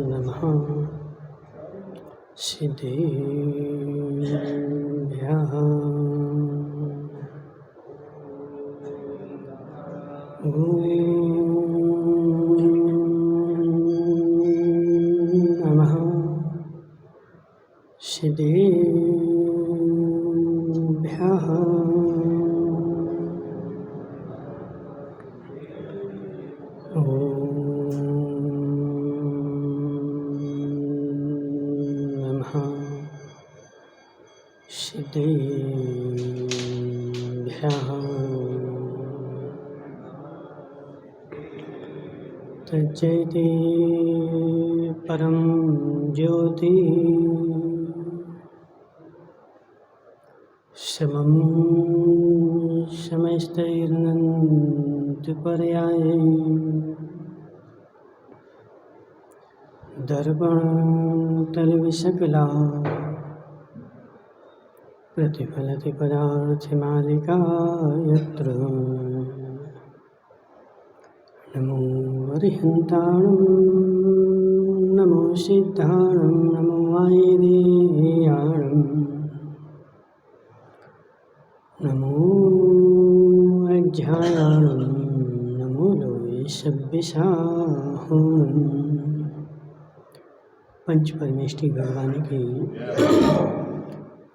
नमः सिद्धेभ्यः। नमः सिद्धेभ्यः। सिद्धेभ्यः। तज्जयति परं ज्योति समं समस्तैरनन्तपर्याये दर्पणतलविशकला प्रतिफलति पदार्थमालिका यत्र। नमो अरिहन्ताणं नमो सिद्धाणं नमो वायुदेयाणं नमो अध्यायाणं नमो लोयसव्यसाहूणं। पंच परमेष्टि भगवान की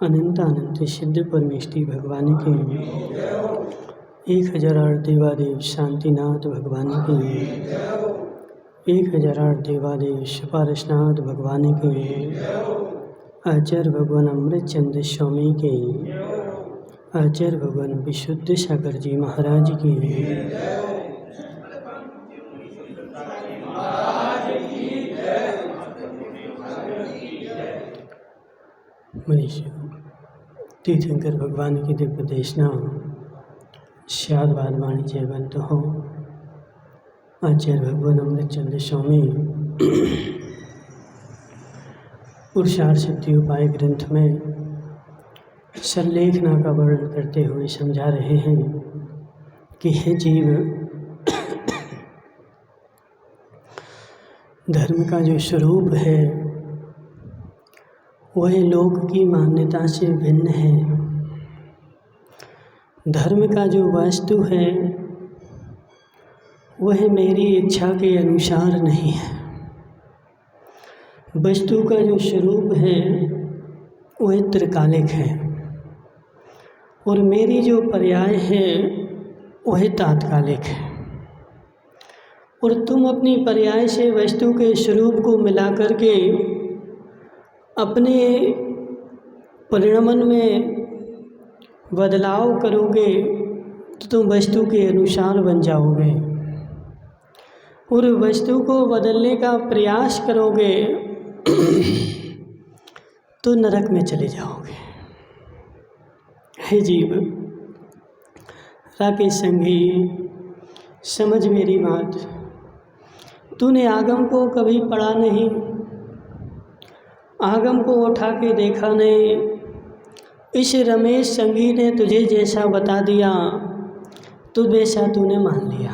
अनंत अनंत सिद्ध परमेष्टि भगवान के 1008 देवादेव शांतिनाथ भगवान के 1008 देवादेव सुपारसनाथ भगवान के आचार्य भगवान अमृतचंद स्वामी के आचार्य भगवान विशुद्ध सागर जी महाराज के मनीषी तीर्थंकर भगवान की दिव्य देशना श्यादवाद वाणी जयवंत हो। आचार्य भगवान अमृतचंद स्वामी पुरुषार्थ सिद्धि उपाय ग्रंथ में संलेखना का वर्णन करते हुए समझा रहे हैं कि हे जीव, धर्म का जो स्वरूप है वह लोक की मान्यता से भिन्न है। धर्म का जो वास्तु है वह मेरी इच्छा के अनुसार नहीं है। वस्तु का जो स्वरूप है वह त्रिकालिक है और मेरी जो पर्याय है वह तात्कालिक है। और तुम अपनी पर्याय से वस्तु के स्वरूप को मिला करके अपने परिणमन में बदलाव करोगे तो तुम वस्तु के अनुसार बन जाओगे और वस्तु को बदलने का प्रयास करोगे तो नरक में चले जाओगे। हे जीव, राकेश संघी, समझ मेरी बात। तूने आगम को कभी पढ़ा नहीं, आगम को उठा के देखा नहीं। इस रमेश संगी ने तुझे जैसा बता दिया तो वैसा तूने मान लिया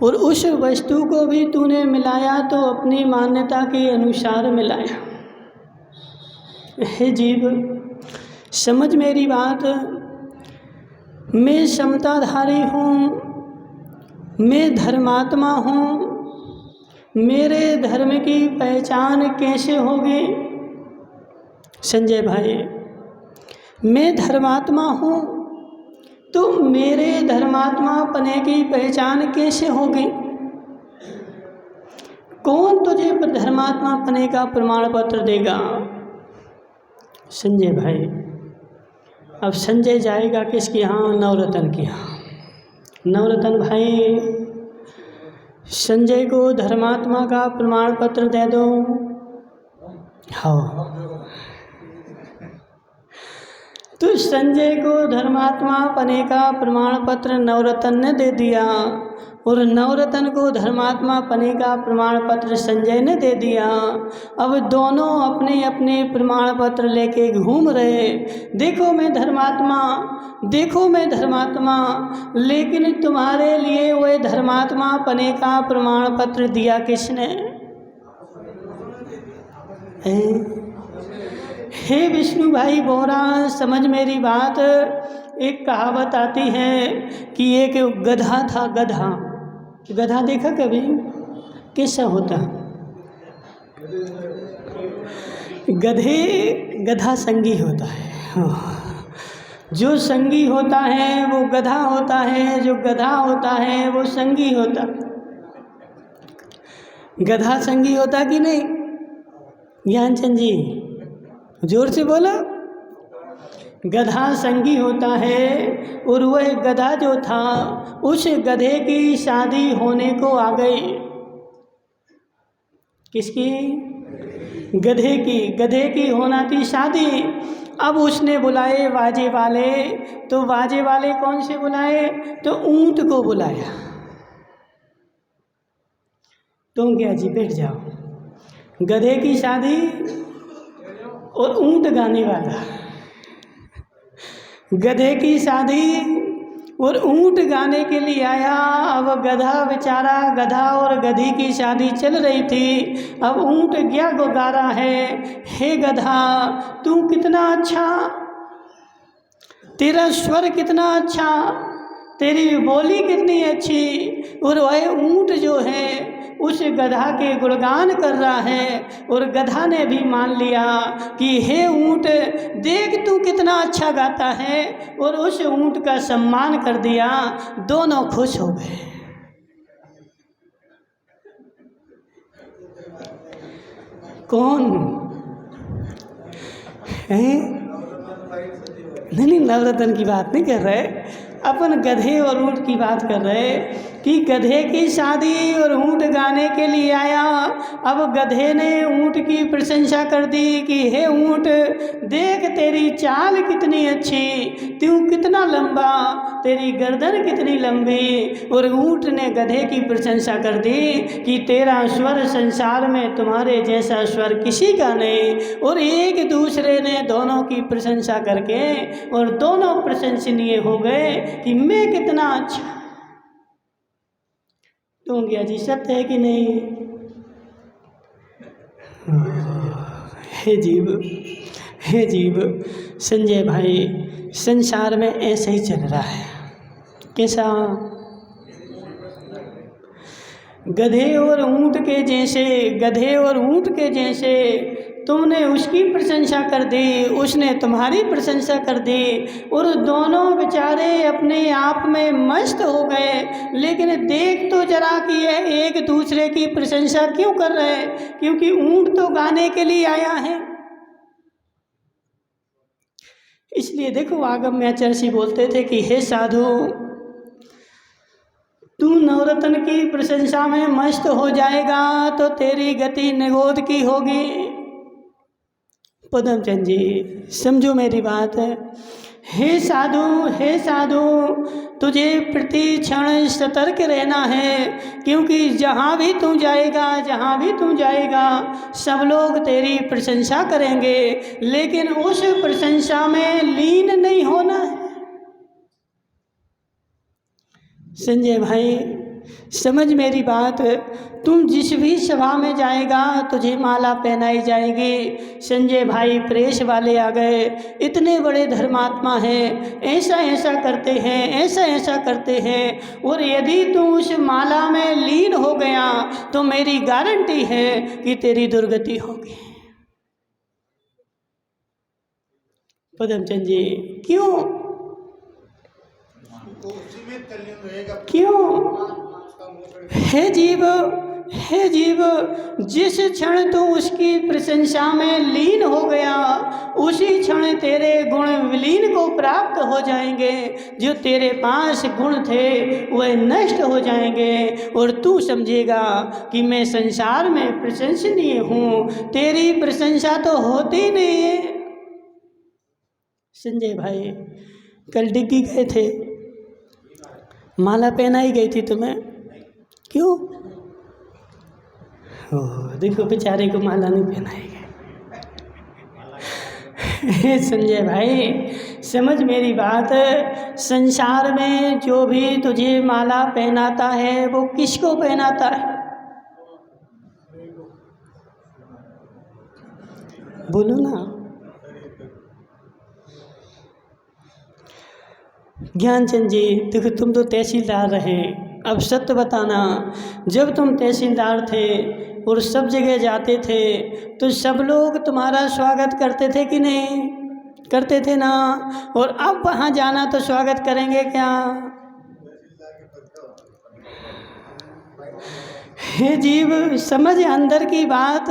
और उस वस्तु को भी तूने मिलाया तो अपनी मान्यता के अनुसार मिलाया। हे जीव, समझ मेरी बात। मैं समताधारी हूँ, मैं धर्मात्मा हूँ। मेरे धर्म की पहचान कैसे होगी? संजय भाई, मैं धर्मात्मा हूँ तो मेरे धर्मात्मा पने की पहचान कैसे होगी? कौन तुझे धर्मात्मा पने का प्रमाण पत्र देगा? संजय भाई, अब संजय जाएगा किसके यहाँ? नवरत्न के यहाँ। नवरत्न भाई, संजय को धर्मात्मा का प्रमाण पत्र दे दो। हाँ, तो संजय को धर्मात्मा पने का प्रमाण पत्र नवरत्न ने दे दिया। और नवरत्न को धर्मात्मा पने का प्रमाण पत्र संजय ने दे दिया। अब दोनों अपने अपने प्रमाण पत्र लेके घूम रहे, देखो मैं धर्मात्मा, देखो मैं धर्मात्मा, लेकिन तुम्हारे लिए वह धर्मात्मा पने का प्रमाण पत्र दिया किसने? हे विष्णु भाई बोरा, समझ मेरी बात। एक कहावत आती है कि एक गधा था, गधा, गधा देखा कभी? कैसा होता? गधा संगी होता है। जो संगी होता है वो गधा होता है, जो गधा होता है वो संगी होता। गधा संगी होता कि नहीं? ज्ञानचंद जी जोर से बोलो। गधा संगी होता है। और वह गधा जो था, उस गधे की शादी होने को आ गई। किसकी? गधे की होना थी शादी। अब उसने बुलाए बाजे वाले, तो बाजे वाले कौन से बुलाए? तो ऊंट को बुलाया। तुम क्या जी, बैठ जाओ। गधे की शादी और ऊंट गाने वाला। गधे की शादी और ऊंट गाने के लिए आया। अब गधा बेचारा, गधा और गधी की शादी चल रही थी। अब ऊंट क्या गा रहा है, हे गधा तू कितना अच्छा, तेरा स्वर कितना अच्छा, तेरी बोली कितनी अच्छी। और वह ऊंट जो है उस गधा के गुणगान कर रहा है। और गधा ने भी मान लिया कि हे ऊंट देख तू कितना अच्छा गाता है, और उस ऊंट का सम्मान कर दिया। दोनों खुश हो गए। कौन है? नहीं, नवरत्न की बात नहीं कर रहे, अपन गधे और ऊंट की बात कर रहे कि गधे की शादी और ऊंट गाने के लिए आया। अब गधे ने ऊंट की प्रशंसा कर दी कि हे ऊंट देख तेरी चाल कितनी अच्छी, तू कितना लंबा, तेरी गर्दन कितनी लंबी। और ऊंट ने गधे की प्रशंसा कर दी कि तेरा स्वर संसार में तुम्हारे जैसा स्वर किसी का नहीं। और एक दूसरे ने दोनों की प्रशंसा करके और दोनों प्रशंसनीय हो गए कि मैं कितना अच्छा। तो गया जी, सत्य है कि नहीं? हे जीव संजय भाई, संसार में ऐसे ही चल रहा है। कैसा? गधे और ऊंट के जैसे तुमने उसकी प्रशंसा कर दी, उसने तुम्हारी प्रशंसा कर दी, और दोनों बेचारे अपने आप में मस्त हो गए। लेकिन देख तो जरा कि ये एक दूसरे की प्रशंसा क्यों कर रहे हैं? क्योंकि ऊंट तो गाने के लिए आया है। इसलिए देखो आगम्याचर्षि बोलते थे कि हे साधु, तू नवरत्न की प्रशंसा में मस्त हो जाएगा तो तेरी गति निगोद की होगी। पदमचंद जी समझो मेरी बात। हे साधु तुझे प्रति क्षण सतर्क रहना है, क्योंकि जहाँ भी तू जाएगा सब लोग तेरी प्रशंसा करेंगे, लेकिन उस प्रशंसा में लीन नहीं होना है। संजय भाई समझ मेरी बात। तुम जिस भी सभा में जाएगा तुझे माला पहनाई जाएगी। संजय भाई प्रेस वाले आ गए, इतने बड़े धर्मात्मा हैं, ऐसा करते हैं, और यदि तू उस माला में लीन हो गया तो मेरी गारंटी है कि तेरी दुर्गति होगी। पदमचंद जी क्यों? हे जीव जिस क्षण तू उसकी प्रशंसा में लीन हो गया, उसी क्षण तेरे गुण विलीन को प्राप्त हो जाएंगे। जो तेरे पास गुण थे वह नष्ट हो जाएंगे, और तू समझेगा कि मैं संसार में प्रशंसनीय हूँ। तेरी प्रशंसा तो होती नहीं है। संजय भाई कल डिग्गी गए थे, माला पहनाई गई थी तुम्हें, क्यों? देखो बेचारे को माला नहीं पहनाएगा। संजय भाई समझ मेरी बात, संसार में जो भी तुझे माला पहनाता है वो किसको पहनाता है? बोलो ना। ज्ञानचंद जी देखो, तुम तो तहसीलदार रहे, अब सत्य बताना, जब तुम तहसीलदार थे और सब जगह जाते थे तो सब लोग तुम्हारा स्वागत करते थे कि नहीं? करते थे ना। और अब वहाँ जाना तो स्वागत करेंगे क्या? हे जीव समझ अंदर की बात,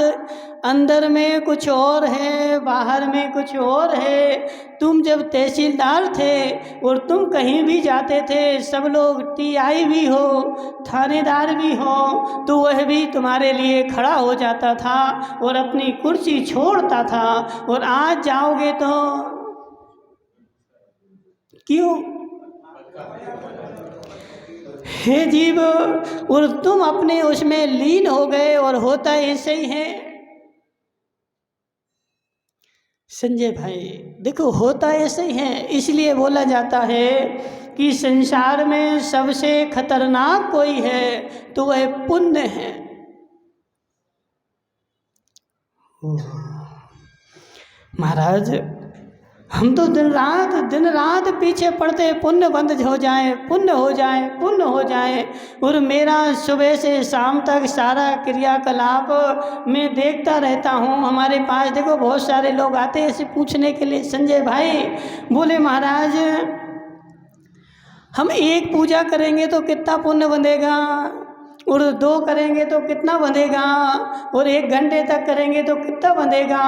अंदर में कुछ और है, बाहर में कुछ और है। तुम जब तहसीलदार थे और तुम कहीं भी जाते थे, सब लोग टीआई भी हो, थानेदार भी हो, तो वह भी तुम्हारे लिए खड़ा हो जाता था और अपनी कुर्सी छोड़ता था। और आज जाओगे तो क्यों? हे जीव, और तुम अपने उसमें लीन हो गए और होता ऐसे ही है। संजय भाई देखो, होता ऐसे ही है, इसलिए बोला जाता है कि संसार में सबसे खतरनाक कोई है तो वह पुण्य है। महाराज हम तो दिन रात पीछे पड़ते, पुण्य बंद हो जाए, पुण्य हो जाए, पुण्य हो जाए। और मेरा सुबह से शाम तक सारा क्रियाकलाप मैं देखता रहता हूँ। हमारे पास देखो बहुत सारे लोग आते हैं ऐसे पूछने के लिए। संजय भाई बोले महाराज हम एक पूजा करेंगे तो कितना पुण्य बंधेगा, और 2 करेंगे तो कितना बंधेगा, और 1 घंटे तक करेंगे तो कितना बंधेगा,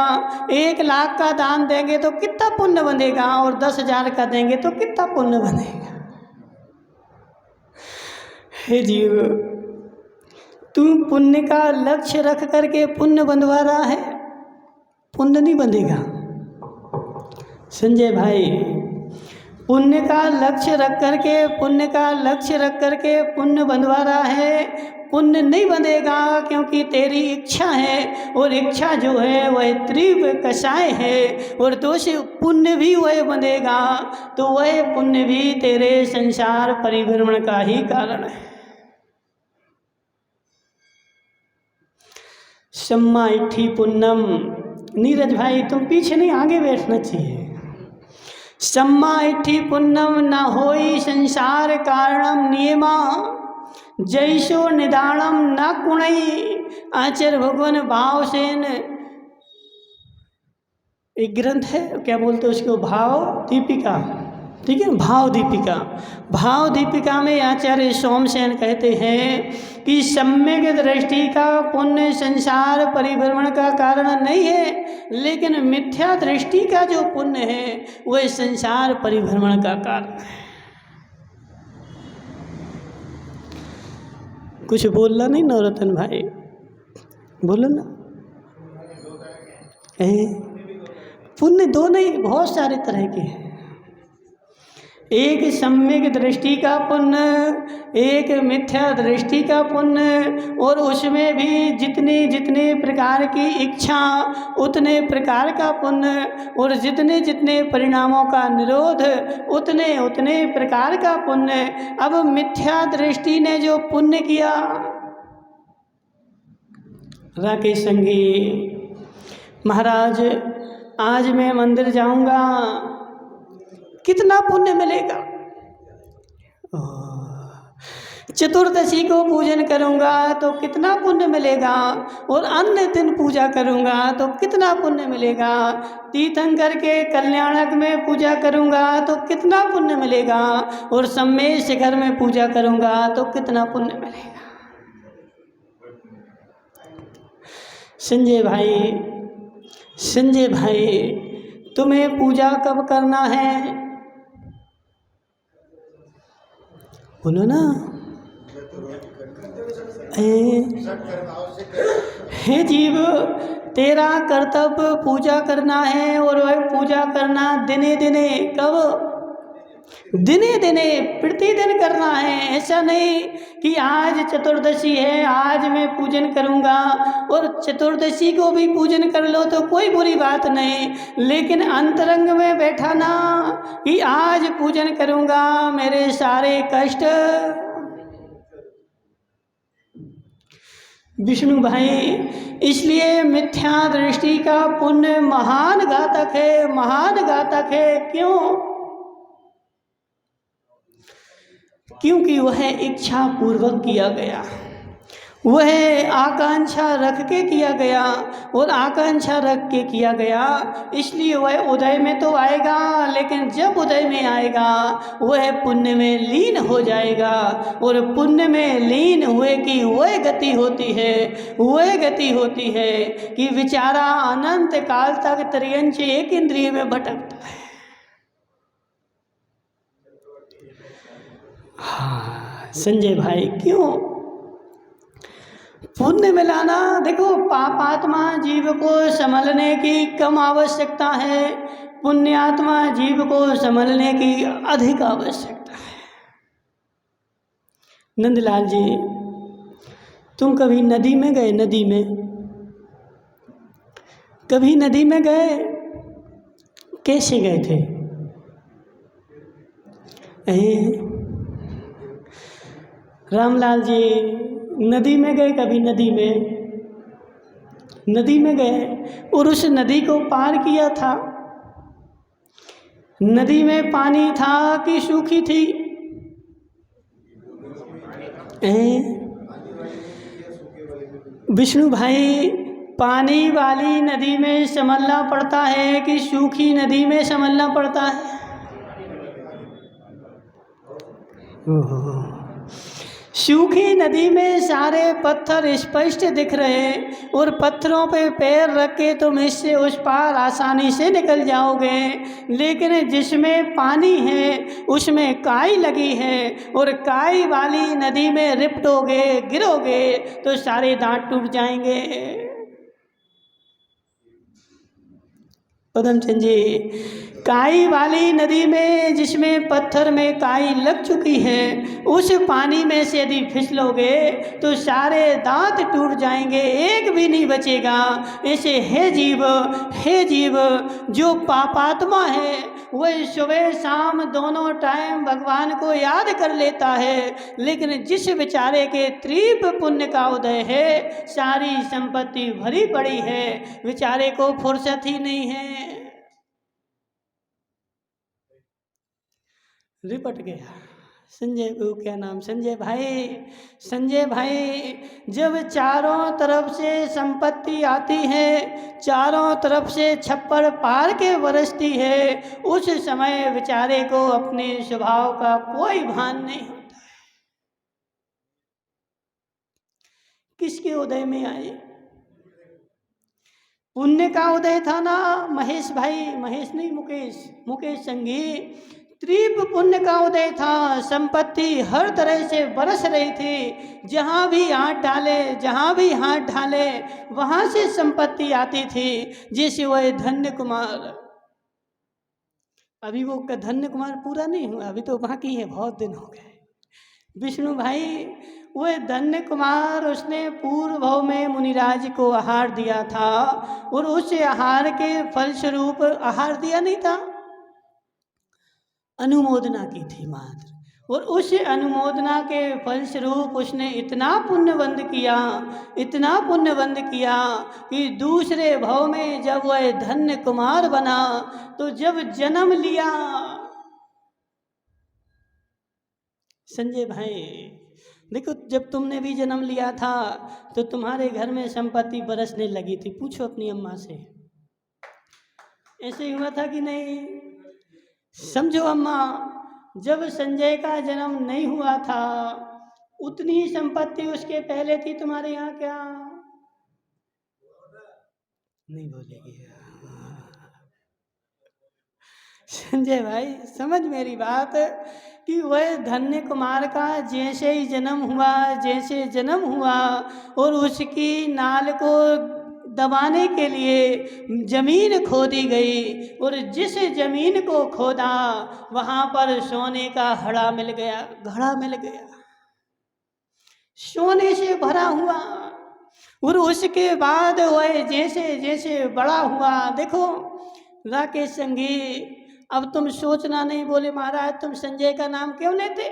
1 लाख का दान देंगे तो कितना पुण्य बंधेगा, और 10,000 का देंगे तो कितना पुण्य बंधेगा। हे जीव तू पुण्य का लक्ष्य रख करके पुण्य बंधवा रहा है, पुण्य नहीं बंधेगा। संजय भाई पुण्य का लक्ष्य रख करके, पुण्य का लक्ष्य रख करके पुण्य बंधवा रहा है, पुण्य नहीं बंधेगा, क्योंकि तेरी इच्छा है, और इच्छा जो है वह तीव्र कषाय है, और तो से पुण्य भी वह बंधेगा, तो वह पुण्य भी तेरे संसार परिभ्रमण का ही कारण है। सम्मा इट्ठी पुण्यम। नीरज भाई तुम पीछे नहीं, आगे बैठना चाहिए। सम्मा इट्ठी पुण्यम न होई संसार कारणम नियमा, जैसो निदानम न कुणई। आचार्य भगवान भाव सेन, एक ग्रंथ है क्या बोलते हैं उसको, भाव दीपिका, ठीक है, भाव दीपिका। भाव दीपिका में आचार्य सोमसेन कहते हैं कि सम्यक दृष्टि का पुण्य संसार परिभ्रमण का कारण नहीं है, लेकिन मिथ्या दृष्टि का जो पुण्य है वह संसार परिभ्रमण का कारण है। कुछ बोलना नहीं नवरत्न भाई, बोलो ना। पुण्य 2 नहीं, बहुत सारे तरह के हैं। एक सम्यक दृष्टि का पुण्य, एक मिथ्या दृष्टि का पुण्य, और उसमें भी जितने जितने प्रकार की इच्छा उतने प्रकार का पुण्य, और जितने जितने परिणामों का निरोध उतने उतने प्रकार का पुण्य। अब मिथ्या दृष्टि ने जो पुण्य किया, राकेश संगी महाराज आज मैं मंदिर जाऊंगा कितना पुण्य मिलेगा, चतुर्दशी को पूजन करूंगा तो कितना पुण्य मिलेगा, और अन्य दिन पूजा करूंगा तो कितना पुण्य मिलेगा, तीर्थंकर के कल्याणक में पूजा करूंगा तो कितना पुण्य मिलेगा, और सम्मेद शिखर में पूजा करूंगा तो कितना पुण्य मिलेगा। संजय भाई तुम्हें पूजा कब करना है, बोलो ना। हे जीव तेरा कर्तव्य पूजा करना है, और वह पूजा करना दिने दिने कब, दिने दिने प्रतिदिन करना है। ऐसा नहीं कि आज चतुर्दशी है आज मैं पूजन करूंगा, और चतुर्दशी को भी पूजन कर लो तो कोई बुरी बात नहीं, लेकिन अंतरंग में बैठाना कि आज पूजन करूंगा मेरे सारे कष्ट। विष्णु भाई, इसलिए मिथ्या दृष्टि का पुण्य महान घातक है, महान घातक है। क्यों? क्योंकि वह इच्छा पूर्वक किया गया, वह आकांक्षा रख के किया गया, और आकांक्षा रख के किया गया इसलिए वह उदय में तो आएगा, लेकिन जब उदय में आएगा वह पुण्य में लीन हो जाएगा। और पुण्य में लीन हुए की वह गति होती है, वह गति होती है कि बेचारा अनंत काल तक त्रियंच एक इंद्रिय में भटकता है। हाँ संजय भाई, क्यों? पुण्य मिलाना, देखो पापात्मा जीव को संभलने की कम आवश्यकता है, पुण्यात्मा जीव को संभलने की अधिक आवश्यकता है। नंदलाल जी, तुम कभी नदी में गए? नदी में कभी नदी में गए? कैसे गए थे? रामलाल जी, नदी में गए कभी? नदी में गए और उस नदी को पार किया था? नदी में पानी था कि सूखी थी? विष्णु भाई, पानी वाली नदी में संभलना पड़ता है कि सूखी नदी में संभलना पड़ता है? सूखी नदी में सारे पत्थर स्पष्ट दिख रहे, और पत्थरों पे पैर रख के तुम इससे उस पार आसानी से निकल जाओगे, लेकिन जिसमें पानी है उसमें काई लगी है, और काई वाली नदी में रिपटोगे, गिरोगे तो सारे दांत टूट जाएंगे। पदमचंद जी, काई वाली नदी में जिसमें पत्थर में काई लग चुकी है, उस पानी में से यदि फिसलोगे तो सारे दांत टूट जाएंगे, एक भी नहीं बचेगा। ऐसे हे जीव, जो पापात्मा है वह सुबह शाम दोनों टाइम भगवान को याद कर लेता है, लेकिन जिस बेचारे के तीव्र पुण्य का उदय है, सारी संपत्ति भरी पड़ी है, बेचारे को फुर्सत ही नहीं है, रिपट गया। संजय को क्या नाम? संजय भाई, जब चारों तरफ से संपत्ति आती है, चारों तरफ से छप्पर पार के बरसती है, उस समय बेचारे को अपने स्वभाव का कोई भान नहीं होता है। किसके उदय में आए? पुण्य का उदय था ना महेश भाई, महेश नहीं मुकेश संगी, तीव्र पुण्य का उदय था। संपत्ति हर तरह से बरस रही थी, जहाँ भी हाथ ढाले वहाँ से संपत्ति आती थी। जैसे वह धन्य कुमार, अभी वो धन्य कुमार पूरा नहीं हुआ, अभी तो बाकी है, बहुत दिन हो गए। विष्णु भाई, वह धन्य कुमार, उसने पूर्व भाव में मुनिराज को आहार दिया था, और उस आहार के फलस्वरूप, आहार दिया नहीं था, अनुमोदना की थी मात्र, और उस अनुमोदना के फलस्वरूप उसने इतना पुण्यबंध किया कि दूसरे भाव में जब वह धन्य कुमार बना, तो जब जन्म लिया, संजय भाई देखो, जब तुमने भी जन्म लिया था तो तुम्हारे घर में संपत्ति बरसने लगी थी। पूछो अपनी अम्मा से, ऐसे हुआ था कि नहीं? समझो अम्मा, जब संजय का जन्म नहीं हुआ था उतनी संपत्ति उसके पहले थी तुम्हारे यहाँ क्या? नहीं बोलेगी। संजय भाई, समझ मेरी बात कि वह धन्य कुमार का जैसे ही जन्म हुआ और उसकी नाल को दबाने के लिए जमीन खोदी गई और जिस जमीन को खोदा वहाँ पर सोने का घड़ा मिल गया, सोने से भरा हुआ। और उसके बाद वह जैसे जैसे बड़ा हुआ, देखो राकेश संगी, अब तुम सोचना नहीं, बोले महाराज तुम संजय का नाम क्यों लेते?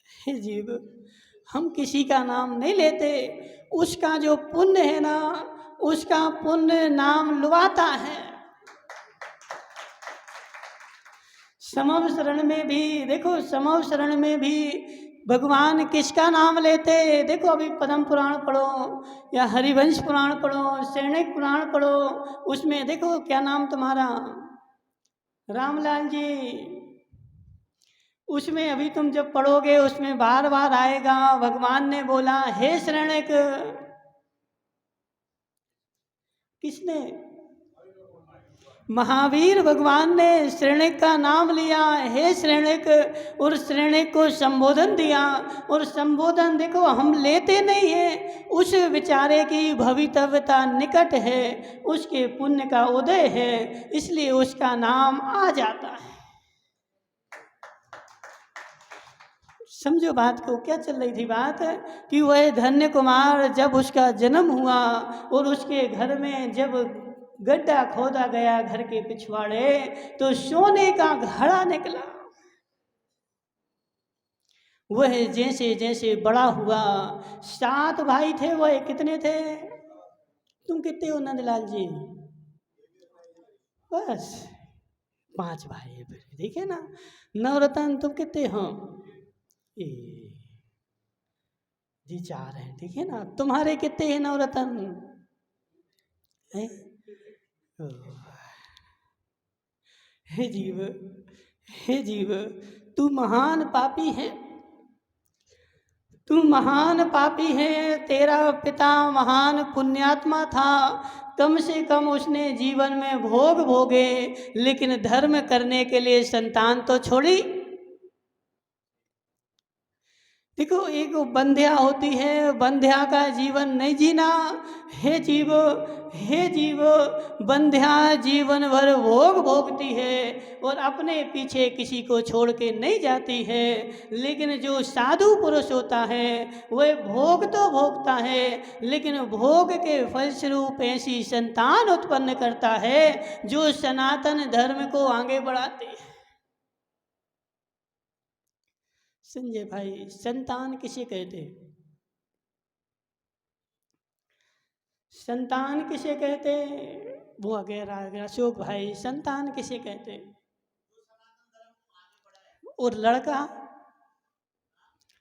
हे जीव, हम किसी का नाम नहीं लेते, उसका जो पुण्य है ना, उसका पुण्य नाम लुभाता है। समव शरण में भी देखो, समव शरण में भी भगवान किसका नाम लेते? देखो अभी पद्म पुराण पढ़ो या हरिवंश पुराण पढ़ो, सैनिक पुराण पढ़ो, उसमें देखो क्या नाम तुम्हारा, रामलाल जी, उसमें अभी तुम जब पढ़ोगे उसमें बार बार आएगा, भगवान ने बोला हे शरणक, किसने? महावीर भगवान ने शरणक का नाम लिया, हे शरणक, और शरणक को संबोधन दिया। और संबोधन देखो हम लेते नहीं हैं, उस विचारे की भवितव्यता निकट है, उसके पुण्य का उदय है, इसलिए उसका नाम आ जाता है। समझो बात को, क्या चल रही थी बात कि वह धन्य कुमार जब उसका जन्म हुआ और उसके घर में जब गड्ढा खोदा गया घर के पिछवाड़े, तो सोने का घड़ा निकला। वह जैसे जैसे बड़ा हुआ, 7 भाई थे, वह कितने थे? तुम कितने हो नंदलाल जी? बस 5 भाई है, देखे ना। नवरत्न तुम कितने हो? जी 4 हैं, ठीक है ना। तुम्हारे कितने हैं नवरत्न? हे जीव, हे जीव, तू महान पापी है, तू महान पापी है। तेरा पिता महान पुण्यात्मा था, कम से कम उसने जीवन में भोग भोगे, लेकिन धर्म करने के लिए संतान तो छोड़ी। देखो एक बंध्या होती है, बंध्या का जीवन नहीं जीना। हे जीव, हे जीव, बंध्या जीवन भर भोग भोगती है और अपने पीछे किसी को छोड़ के नहीं जाती है। लेकिन जो साधु पुरुष होता है वह भोग तो भोगता है, लेकिन भोग के फलस्वरूप ऐसी संतान उत्पन्न करता है जो सनातन धर्म को आगे बढ़ाती है। संजय भाई, संतान किसे कहते? संतान किसे कहते? वो अगेरा अशोक भाई, संतान किसे कहते? और लड़का,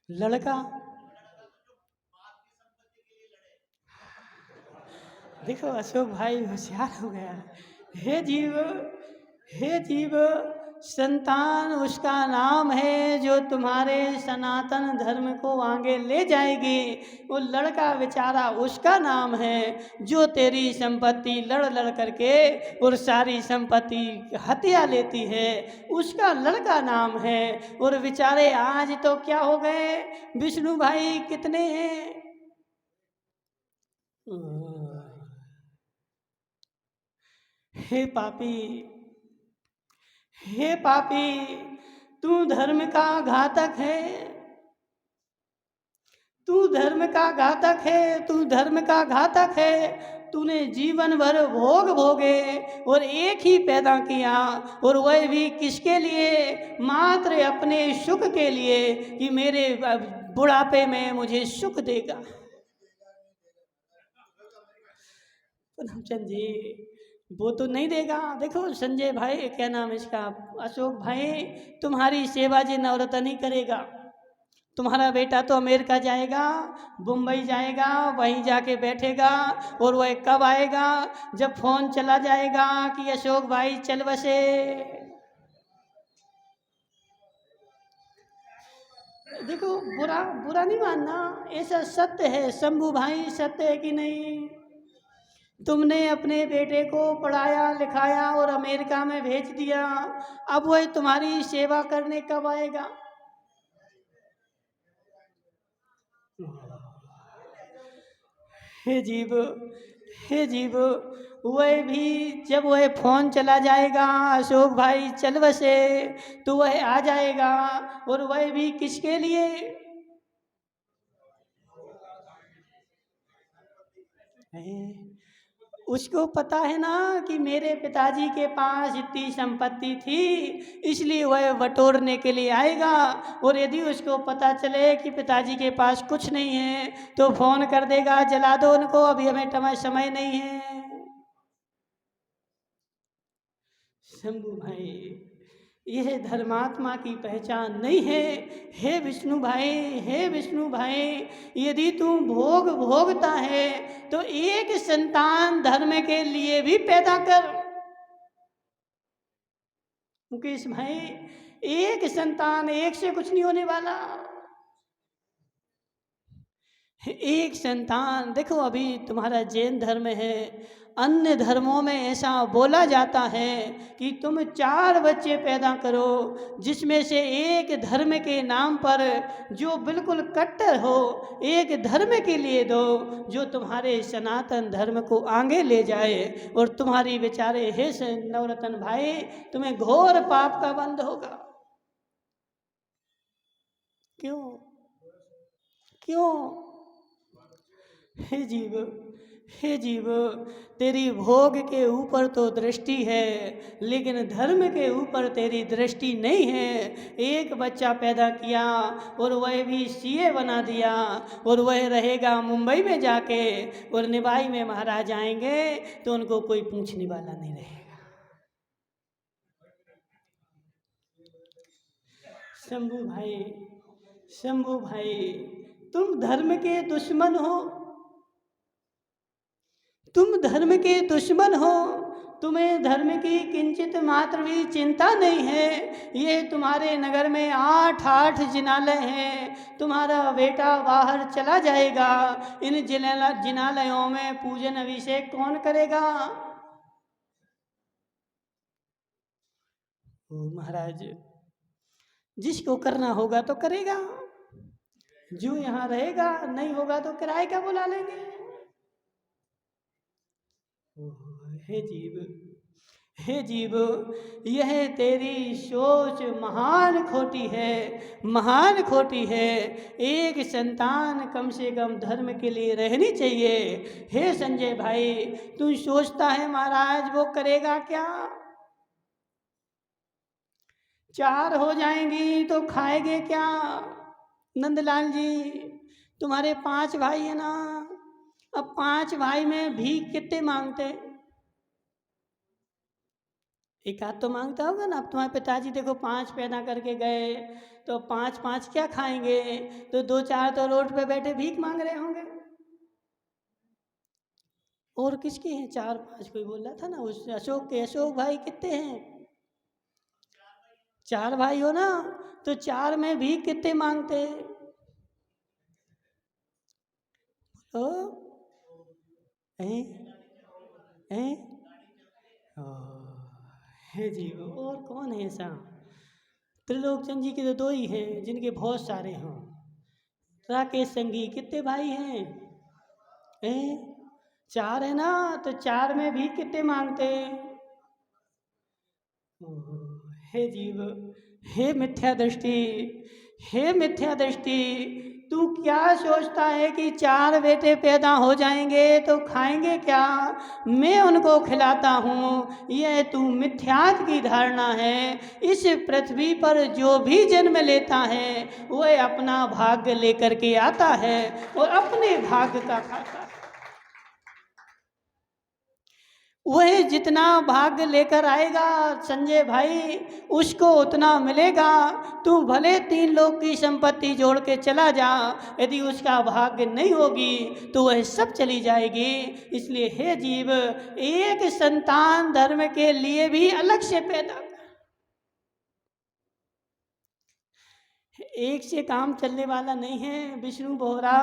लड़का देखो अशोक भाई होशियार हो गया। हे जीव, हे जीव, संतान उसका नाम है जो तुम्हारे सनातन धर्म को आगे ले जाएगी। वो लड़का बेचारा उसका नाम है जो तेरी संपत्ति लड़ लड़ करके और सारी संपत्ति हत्या लेती है, उसका लड़का नाम है। और बेचारे आज तो क्या हो गए विष्णु भाई, कितने हैं? हे पापी, हे पापी, तू धर्म का घातक है, तू धर्म का घातक है, तू धर्म का घातक है। तूने जीवन भर भोग भोगे और एक ही पैदा किया, और वह भी किसके लिए? मात्र अपने सुख के लिए कि मेरे बुढ़ापे में मुझे सुख देगा। पूनमचंद जी, वो तो नहीं देगा। देखो संजय भाई, क्या नाम इसका, अशोक भाई, तुम्हारी सेवा जी नवरत्न ही करेगा। तुम्हारा बेटा तो अमेरिका जाएगा, मुंबई जाएगा, वहीं जाके बैठेगा, और वह कब आएगा? जब फोन चला जाएगा कि अशोक भाई चल बसे। देखो बुरा बुरा नहीं मानना, ऐसा सत्य है शंभू भाई, सत्य है कि नहीं? तुमने अपने बेटे को पढ़ाया लिखाया और अमेरिका में भेज दिया, अब वह तुम्हारी सेवा करने कब आएगा? हे जीव, हे जीव, वह भी जब वह फोन चला जाएगा, अशोक भाई चल बसे, तो वह आ जाएगा। और वह भी किसके लिए? उसको पता है ना कि मेरे पिताजी के पास इतनी संपत्ति थी, इसलिए वह बटोरने के लिए आएगा। और यदि उसको पता चले कि पिताजी के पास कुछ नहीं है, तो फोन कर देगा, जला दो उनको, अभी हमें समय नहीं है। शंभू भाई, यह धर्मात्मा की पहचान नहीं है। हे विष्णु भाई, हे विष्णु भाई, यदि तू भोग भोगता है तो एक संतान धर्म के लिए भी पैदा कर। मुकेश भाई, एक संतान, एक से कुछ नहीं होने वाला। एक संतान, देखो अभी तुम्हारा जैन धर्म है, अन्य धर्मों में ऐसा बोला जाता है कि तुम 4 बच्चे पैदा करो, जिसमें से एक धर्म के नाम पर जो बिल्कुल कट्टर हो, एक धर्म के लिए दो जो तुम्हारे सनातन धर्म को आगे ले जाए। और तुम्हारी बेचारे हे नवरत्न भाई, तुम्हें घोर पाप का बंध होगा। क्यों? क्यों? हे जीव, हे जीव, तेरी भोग के ऊपर तो दृष्टि है, लेकिन धर्म के ऊपर तेरी दृष्टि नहीं है। एक बच्चा पैदा किया और वह भी सीए बना दिया, और वह रहेगा मुंबई में जाके, और निभाई में महाराज आएंगे तो उनको कोई पूछने वाला नहीं रहेगा। शंभू भाई, शंभू भाई, तुम धर्म के दुश्मन हो, तुम धर्म के दुश्मन हो, तुम्हें धर्म की किंचित मात्र भी चिंता नहीं है। ये तुम्हारे नगर में 8 जिनालय हैं, तुम्हारा बेटा बाहर चला जाएगा, इन जिनालयों में पूजन अभिषेक कौन करेगा? ओ महाराज, जिसको करना होगा तो करेगा, जो यहाँ रहेगा, नहीं होगा तो किराए का बुला लेंगे। हे जीव, हे जीव, यह तेरी सोच महान खोटी है, महान खोटी है। एक संतान कम से कम धर्म के लिए रहनी चाहिए। हे संजय भाई, तू सोचता है महाराज वो करेगा क्या? 4 हो जाएंगी तो खाएंगे क्या? नंदलाल जी, तुम्हारे 5 भाई है ना, अब 5 भाई में भीख कितने मांगते? एक आध तो मांगता होगा ना। अब तुम्हारे पिताजी देखो 5 पैदा करके गए, तो 5 क्या खाएंगे? तो 2-4 तो रोड पे बैठे भीख मांग रहे होंगे। और किसके हैं 4-5? कोई बोल रहा था ना उस अशोक के, अशोक भाई कितने हैं? 4 भाई हो ना, तो 4 में भीख कितने मांगते? ओ, हैं? हैं? हे जीव, और कौन है ऐसा? त्रिलोकचंद जी के तो 2 ही हैं, जिनके बहुत सारे हों। राकेश संगी कितने भाई हैं? 4 है ना, तो 4 में भी कितने मांगते? हे जीव, हे मिथ्या दृष्टि, हे मिथ्या दृष्टि, तू क्या सोचता है कि 4 बेटे पैदा हो जाएंगे तो खाएंगे क्या? मैं उनको खिलाता हूँ, यह तू मिथ्यात की धारणा है। इस पृथ्वी पर जो भी जन्म लेता है वह अपना भाग्य लेकर के आता है और अपने भाग्य का खाता है। वह जितना भाग्य लेकर आएगा संजय भाई, उसको उतना मिलेगा। तू भले 3 लोग की संपत्ति जोड़ के चला जा, यदि उसका भाग्य नहीं होगी तो वह सब चली जाएगी। इसलिए हे जीव, एक संतान धर्म के लिए भी अलग से पैदा, एक से काम चलने वाला नहीं है विष्णु बोहरा,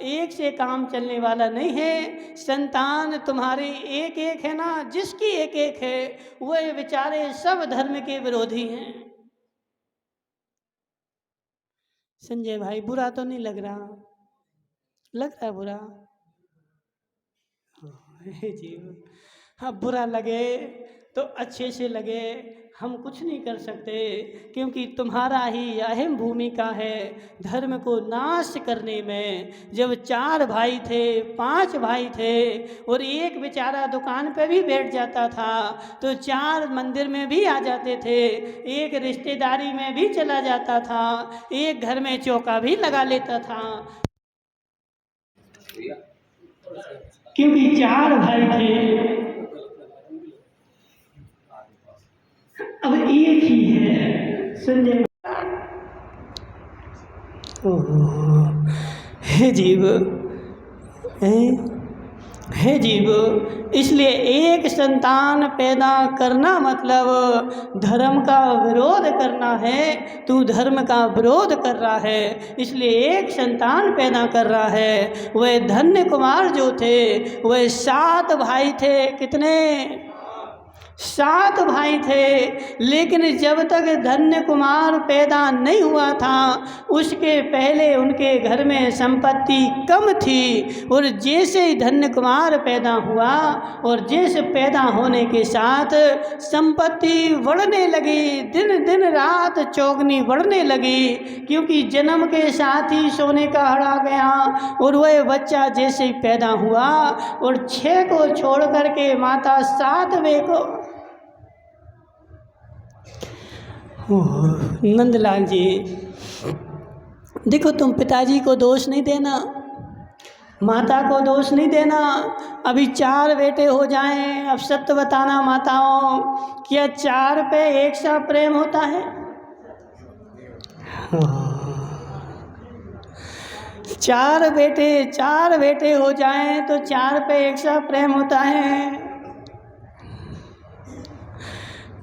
एक से काम चलने वाला नहीं है। संतान तुम्हारी एक एक है ना, जिसकी एक एक है वह बेचारे सब धर्म के विरोधी हैं। संजय भाई, बुरा तो नहीं लग रहा? लग रहा है बुरा? हे जीव, हाँ बुरा लगे तो अच्छे से लगे, हम कुछ नहीं कर सकते, क्योंकि तुम्हारा ही अहम भूमिका है धर्म को नाश करने में। जब 4 भाई थे, 5 भाई थे, और एक बेचारा दुकान पे भी बैठ जाता था तो 4 मंदिर में भी आ जाते थे, एक रिश्तेदारी में भी चला जाता था, एक घर में चौका भी लगा लेता था, क्योंकि 4 भाई थे। अब एक ही है संजय। ओहो, हे जीव, हे जीव, इसलिए एक संतान पैदा करना मतलब धर्म का विरोध करना है। तू धर्म का विरोध कर रहा है, इसलिए एक संतान पैदा कर रहा है। वह धन्य कुमार जो थे वह 7 भाई थे। कितने? 7 भाई थे। लेकिन जब तक धन्य कुमार पैदा नहीं हुआ था उसके पहले उनके घर में संपत्ति कम थी, और जैसे ही धन्य कुमार पैदा हुआ और जैसे पैदा होने के साथ संपत्ति बढ़ने लगी, दिन दिन रात चौगनी बढ़ने लगी, क्योंकि जन्म के साथ ही सोने का हड़ आ गया। और वह बच्चा जैसे ही पैदा हुआ और 6 को छोड़ करके माता 7वें को, नंदलाल जी देखो, तुम पिताजी को दोष नहीं देना, माता को दोष नहीं देना। अभी 4 बेटे हो जाएं, अब सत्य बताना माताओं, क्या 4 पे एक सा प्रेम होता है? 4 बेटे हो जाएं तो 4 पे एक सा प्रेम होता है।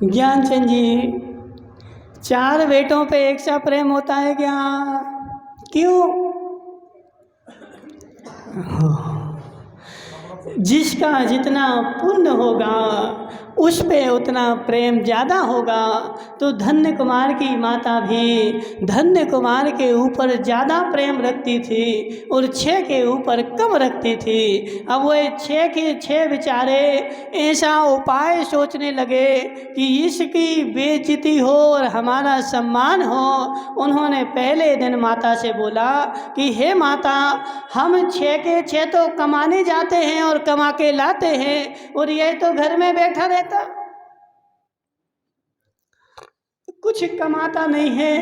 ज्ञानचंद जी, 4 बेटों पे एक सा प्रेम होता है क्या? क्यों? जिसका जितना पुण्य होगा उस पे उतना प्रेम ज़्यादा होगा। तो धन्य कुमार की माता भी धन्य कुमार के ऊपर ज़्यादा प्रेम रखती थी और 6 के ऊपर कम रखती थी। अब वह 6 के 6 बेचारे ऐसा उपाय सोचने लगे कि इसकी बेइज्जती हो और हमारा सम्मान हो। उन्होंने पहले दिन माता से बोला कि हे माता, हम 6 के 6 तो कमाने जाते हैं और कमा के लाते हैं, और यह तो घर में बैठा रहता, कुछ कमाता नहीं है,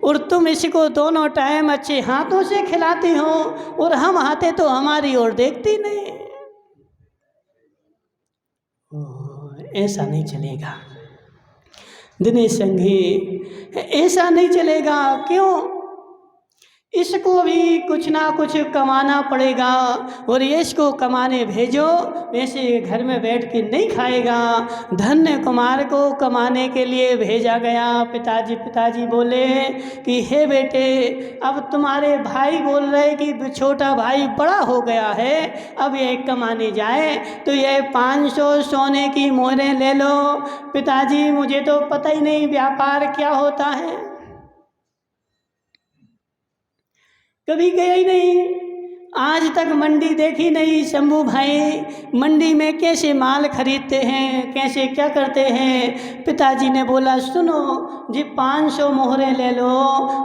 और तुम इसको दोनों टाइम अच्छे हाथों से खिलाती हो, और हम आते तो हमारी ओर देखती नहीं। ऐसा नहीं चलेगा दिनेश संघी, ऐसा नहीं चलेगा। क्यों? इसको भी कुछ ना कुछ कमाना पड़ेगा, और इसको कमाने भेजो, वैसे घर में बैठ के नहीं खाएगा। धन्य कुमार को कमाने के लिए भेजा गया। पिताजी बोले कि हे बेटे, अब तुम्हारे भाई बोल रहे कि छोटा भाई बड़ा हो गया है, अब यह कमाने जाए तो यह 500 सोने की मोहरें ले लो। पिताजी, मुझे तो पता ही नहीं व्यापार क्या होता है, कभी गया ही नहीं, आज तक मंडी देखी नहीं। शंभू भाई, मंडी में कैसे माल खरीदते हैं, कैसे क्या करते हैं? पिताजी ने बोला, सुनो जी, 500 मोहरें ले लो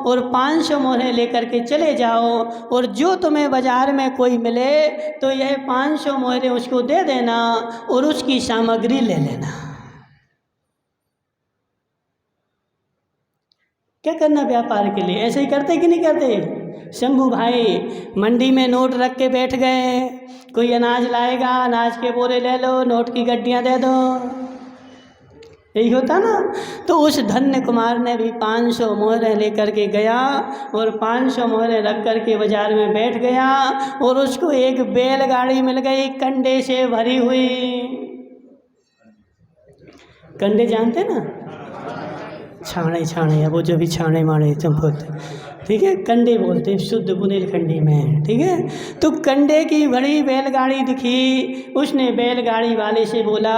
और 500 मोहरें लेकर के चले जाओ, और जो तुम्हें बाजार में कोई मिले तो यह 500 मोहरें उसको दे देना और उसकी सामग्री ले लेना। क्या करना व्यापार के लिए? ऐसे ही करते कि नहीं करते? शंभू भाई मंडी में नोट रख के बैठ गए, कोई अनाज लाएगा, अनाज के बोरे ले लो, नोट की गड्डियाँ दे दो, यही होता ना। तो उस धन्य कुमार ने भी 500 मोहरें लेकर के गया और 500 मोहरें रख कर के बाजार में बैठ गया, और उसको एक बैलगाड़ी मिल गई कंडे से भरी हुई। कंडे जानते ना, छाणे है वो, जो भी छाणे माणे तुम बोलते, ठीक है, कंडे बोलते शुद्ध बुंदेलखंडी में, ठीक है। तो कंडे की बड़ी बैलगाड़ी दिखी, उसने बैलगाड़ी वाले से बोला,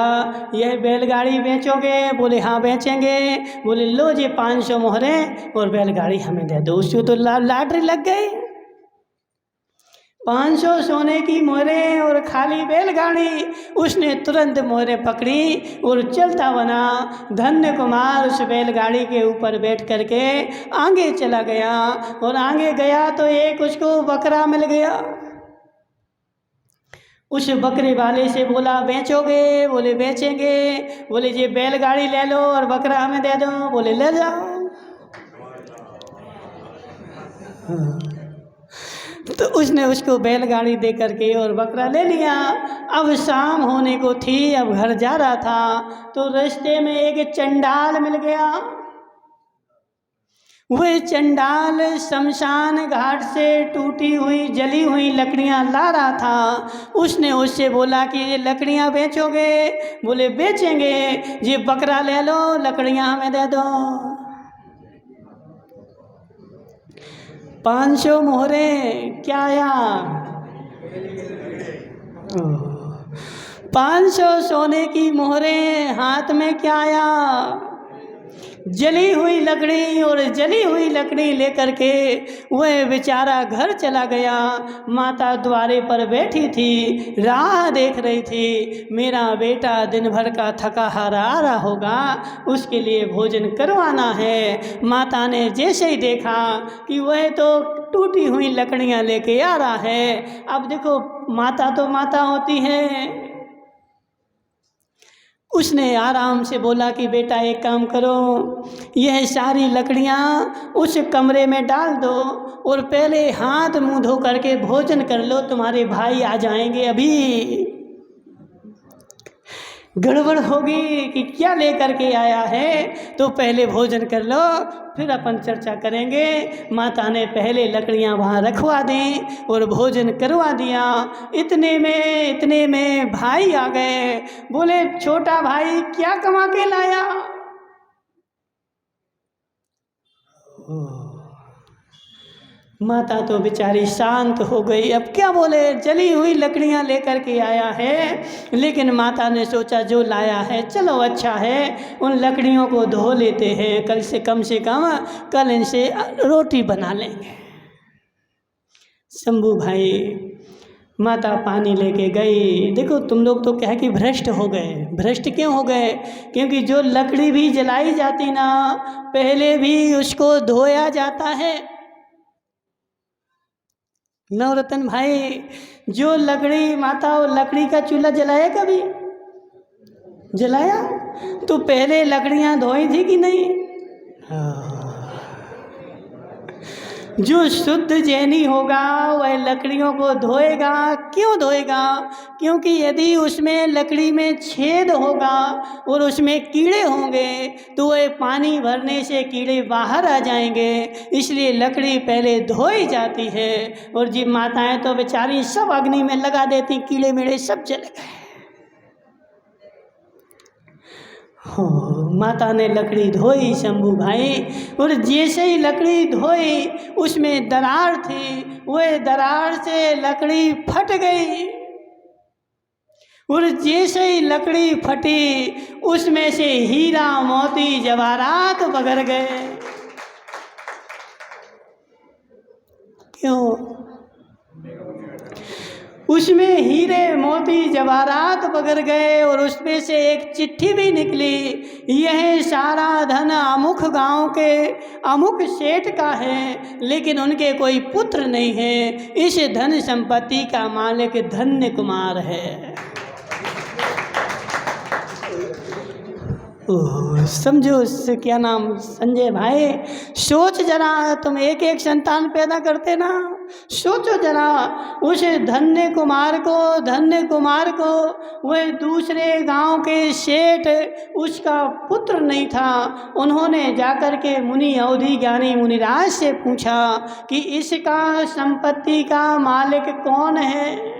यह बैलगाड़ी बेचोगे? बोले हाँ बेचेंगे। बोले लो जी 500 मोहरें और बैलगाड़ी हमें दे दो। उसको तो लॉटरी लग गई। 500 सोने की मोहरें और खाली बैलगाड़ी। उसने तुरंत मोहरें पकड़ी और चलता बना। धन्य कुमार उस बैलगाड़ी के ऊपर बैठ करके आगे चला गया, और आगे गया तो एक उसको बकरा मिल गया। उस बकरे वाले से बोला, बेचोगे? बोले बेचेंगे। बोले ये बैलगाड़ी ले लो और बकरा हमें दे दो। बोले ले जाओ। तो उसने उसको बैलगाड़ी दे करके और बकरा ले लिया। अब शाम होने को थी, अब घर जा रहा था तो रास्ते में एक चंडाल मिल गया। वह चंडाल शमशान घाट से टूटी हुई जली हुई लकड़ियां ला रहा था। उसने उससे बोला कि ये लकड़ियां बेचोगे? बोले बेचेंगे। ये बकरा ले लो, लकड़ियां हमें दे दो। 500 मोहरें क्या आया? 500 सोने की मोहरें। हाथ में क्या आया? जली हुई लकड़ी। और जली हुई लकड़ी लेकर के वह बेचारा घर चला गया। माता द्वारे पर बैठी थी, राह देख रही थी। मेरा बेटा दिन भर का थका हारा आ रहा होगा, उसके लिए भोजन करवाना है। माता ने जैसे ही देखा कि वह तो टूटी हुई लकड़ियां लेके आ रहा है। अब देखो, माता तो माता होती है। उसने आराम से बोला कि बेटा एक काम करो, यह सारी लकड़ियां उस कमरे में डाल दो और पहले हाथ मुंह धो करके भोजन कर लो, तुम्हारे भाई आ जाएंगे अभी। गड़बड़ होगी कि क्या लेकर के आया है, तो पहले भोजन कर लो फिर अपन चर्चा करेंगे। माता ने पहले लकड़ियां वहाँ रखवा दी और भोजन करवा दिया। इतने में भाई आ गए। बोले, छोटा भाई क्या कमा के लाया? माता तो बेचारी शांत हो गई। अब क्या बोले, जली हुई लकड़ियां लेकर के आया है। लेकिन माता ने सोचा जो लाया है चलो अच्छा है, उन लकड़ियों को धो लेते हैं, कल से कम कल इनसे रोटी बना लेंगे। शंभू भाई, माता पानी लेके गई। देखो तुम लोग तो क्या कि भ्रष्ट हो गए। भ्रष्ट क्यों हो गए? क्योंकि जो लकड़ी भी जलाई जाती ना, पहले भी उसको धोया जाता है। नवरत्न भाई, जो लकड़ी, माता वो लकड़ी का चूल्हा जलाया कभी? जलाया? तो पहले लकड़ियां धोई थी कि नहीं? जो शुद्ध जैनी होगा वह लकड़ियों को धोएगा। क्यों धोएगा? क्योंकि यदि उसमें लकड़ी में छेद होगा और उसमें कीड़े होंगे तो वह पानी भरने से कीड़े बाहर आ जाएंगे। इसलिए लकड़ी पहले धोई जाती है। और जी माताएं तो बेचारी सब अग्नि में लगा देती, कीड़े मेड़े सब जल गए। माता ने लकड़ी धोई शंभू भाई, और जैसे ही लकड़ी धोई उसमें दरार थी, वह दरार से लकड़ी फट गई। और जैसे ही लकड़ी फटी उसमें से हीरा मोती जवाहरात बगर गए। क्यों? उसमें हीरे मोती जवाहरात बगर गए और उसमें से एक चिट्ठी भी निकली। यह सारा धन अमुक गांव के अमुक सेठ का है, लेकिन उनके कोई पुत्र नहीं है। इस धन संपत्ति का मालिक धन्य कुमार है। समझो उससे क्या नाम, संजय भाई, सोच जरा, तुम एक एक संतान पैदा करते ना, सोचो जरा उस धन्य कुमार को वह दूसरे गांव के सेठ, उसका पुत्र नहीं था। उन्होंने जाकर के मुनि अवधि ज्ञानी मुनिराज से पूछा कि इसका संपत्ति का मालिक कौन है?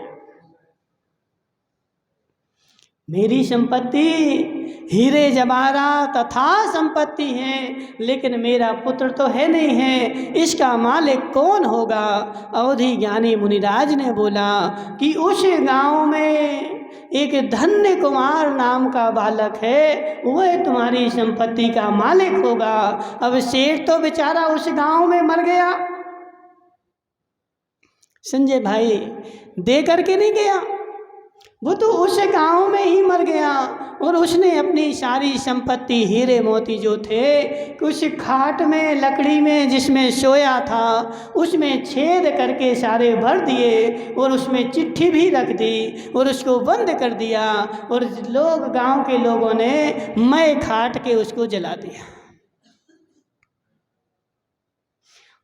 मेरी संपत्ति हीरे जवाहरात तथा संपत्ति है, लेकिन मेरा पुत्र तो है नहीं है, इसका मालिक कौन होगा? अवधि ज्ञानी मुनिराज ने बोला कि उस गांव में एक धन्य कुमार नाम का बालक है, वह तुम्हारी संपत्ति का मालिक होगा। अब सेठ तो बेचारा उस गांव में मर गया। संजय भाई दे करके नहीं गया, वो तो उस गांव में ही मर गया और उसने अपनी सारी संपत्ति हीरे मोती जो थे उस खाट में लकड़ी में जिसमें सोया था उसमें छेद करके सारे भर दिए और उसमें चिट्ठी भी रख दी और उसको बंद कर दिया और लोग गांव के लोगों ने मैं खाट के उसको जला दिया।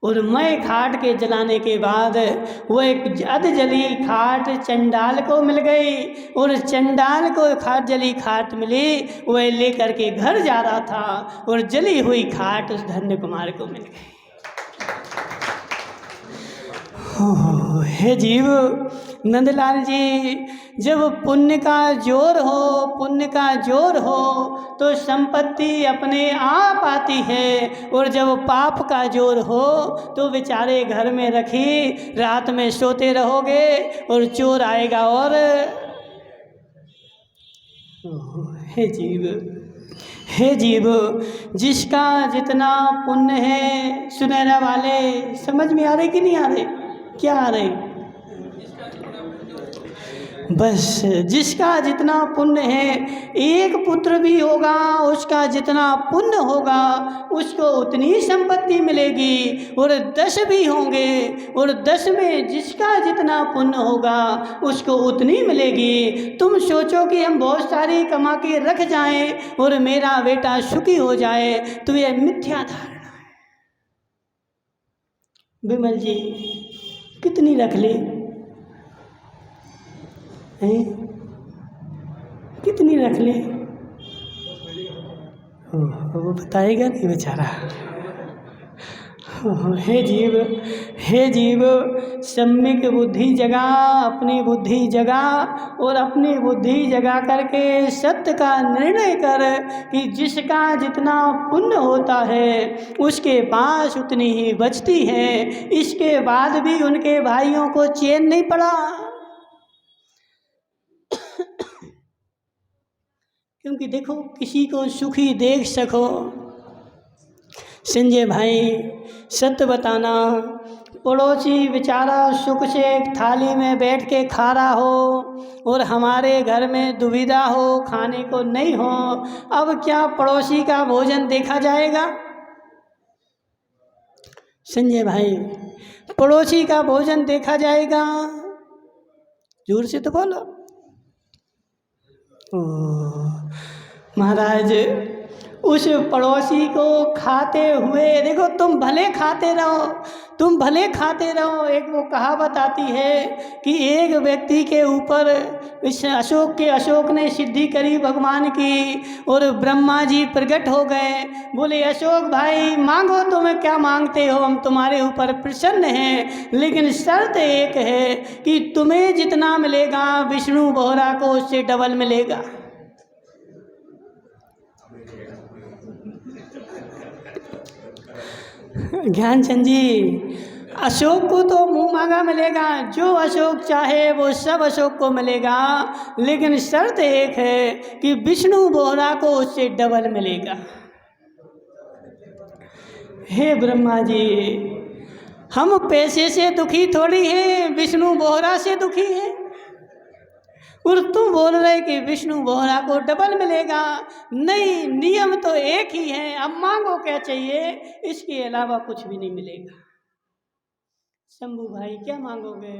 और मैं खाट के जलाने के बाद वो एक अध जली खाट चंडाल को मिल गई और चंडाल को जली खाट मिली, वह लेकर के घर जा रहा था और जली हुई खाट उस धन्य कुमार को मिल गई। हे जीव नंदलाल जी, जब पुण्य का जोर हो तो संपत्ति अपने आप आती है और जब पाप का जोर हो तो बेचारे घर में रखी रात में सोते रहोगे और चोर आएगा। और हे जीव जिसका जितना पुण्य है, सुनहरा वाले समझ में आ रहे कि नहीं आ रहे, क्या आ रहे, बस जिसका जितना पुण्य है, एक पुत्र भी होगा उसका जितना पुण्य होगा उसको उतनी संपत्ति मिलेगी और 10 भी होंगे और 10 में जिसका जितना पुण्य होगा उसको उतनी मिलेगी। तुम सोचो कि हम बहुत सारी कमा के रख जाएं और मेरा बेटा सुखी हो जाए, तो यह मिथ्या धारणा है। विमल जी कितनी रख ली हैं? कितनी रख ले? वो बताएगा नहीं बेचारा। हे जीव सम्यक बुद्धि जगा, अपनी बुद्धि जगा और अपनी बुद्धि जगा करके सत्य का निर्णय कर कि जिसका जितना पुण्य होता है उसके पास उतनी ही बचती है। इसके बाद भी उनके भाइयों को चैन नहीं पड़ा, क्योंकि देखो किसी को सुखी देख सको। संजय भाई सत्य बताना, पड़ोसी बेचारा सुख से एक थाली में बैठ के खा रहा हो और हमारे घर में दुविधा हो, खाने को नहीं हो, अब क्या पड़ोसी का भोजन देखा जाएगा? संजय भाई पड़ोसी का भोजन देखा जाएगा? जोर से तो बोलो। महाराज उस पड़ोसी को खाते हुए देखो, तुम भले खाते रहो। एक वो कहावत आती है कि एक व्यक्ति के ऊपर इस अशोक ने सिद्धि करी भगवान की और ब्रह्मा जी प्रकट हो गए, बोले अशोक भाई मांगो, तुम्हें क्या मांगते हो, हम तुम्हारे ऊपर प्रसन्न हैं, लेकिन शर्त एक है कि तुम्हें जितना मिलेगा विष्णु बोहरा को उससे डबल मिलेगा। ज्ञानचंद जी अशोक को तो मुंह मांगा मिलेगा, जो अशोक चाहे वो सब अशोक को मिलेगा, लेकिन शर्त एक है कि विष्णु बोहरा को उससे डबल मिलेगा। हे ब्रह्मा जी हम पैसे से दुखी थोड़ी हैं, विष्णु बोहरा से दुखी हैं, और तुम बोल रहे कि विष्णु बोहरा को डबल मिलेगा। नहीं, नियम तो एक ही है, अब मांगो क्या चाहिए, इसके अलावा कुछ भी नहीं मिलेगा। शंभू भाई क्या मांगोगे,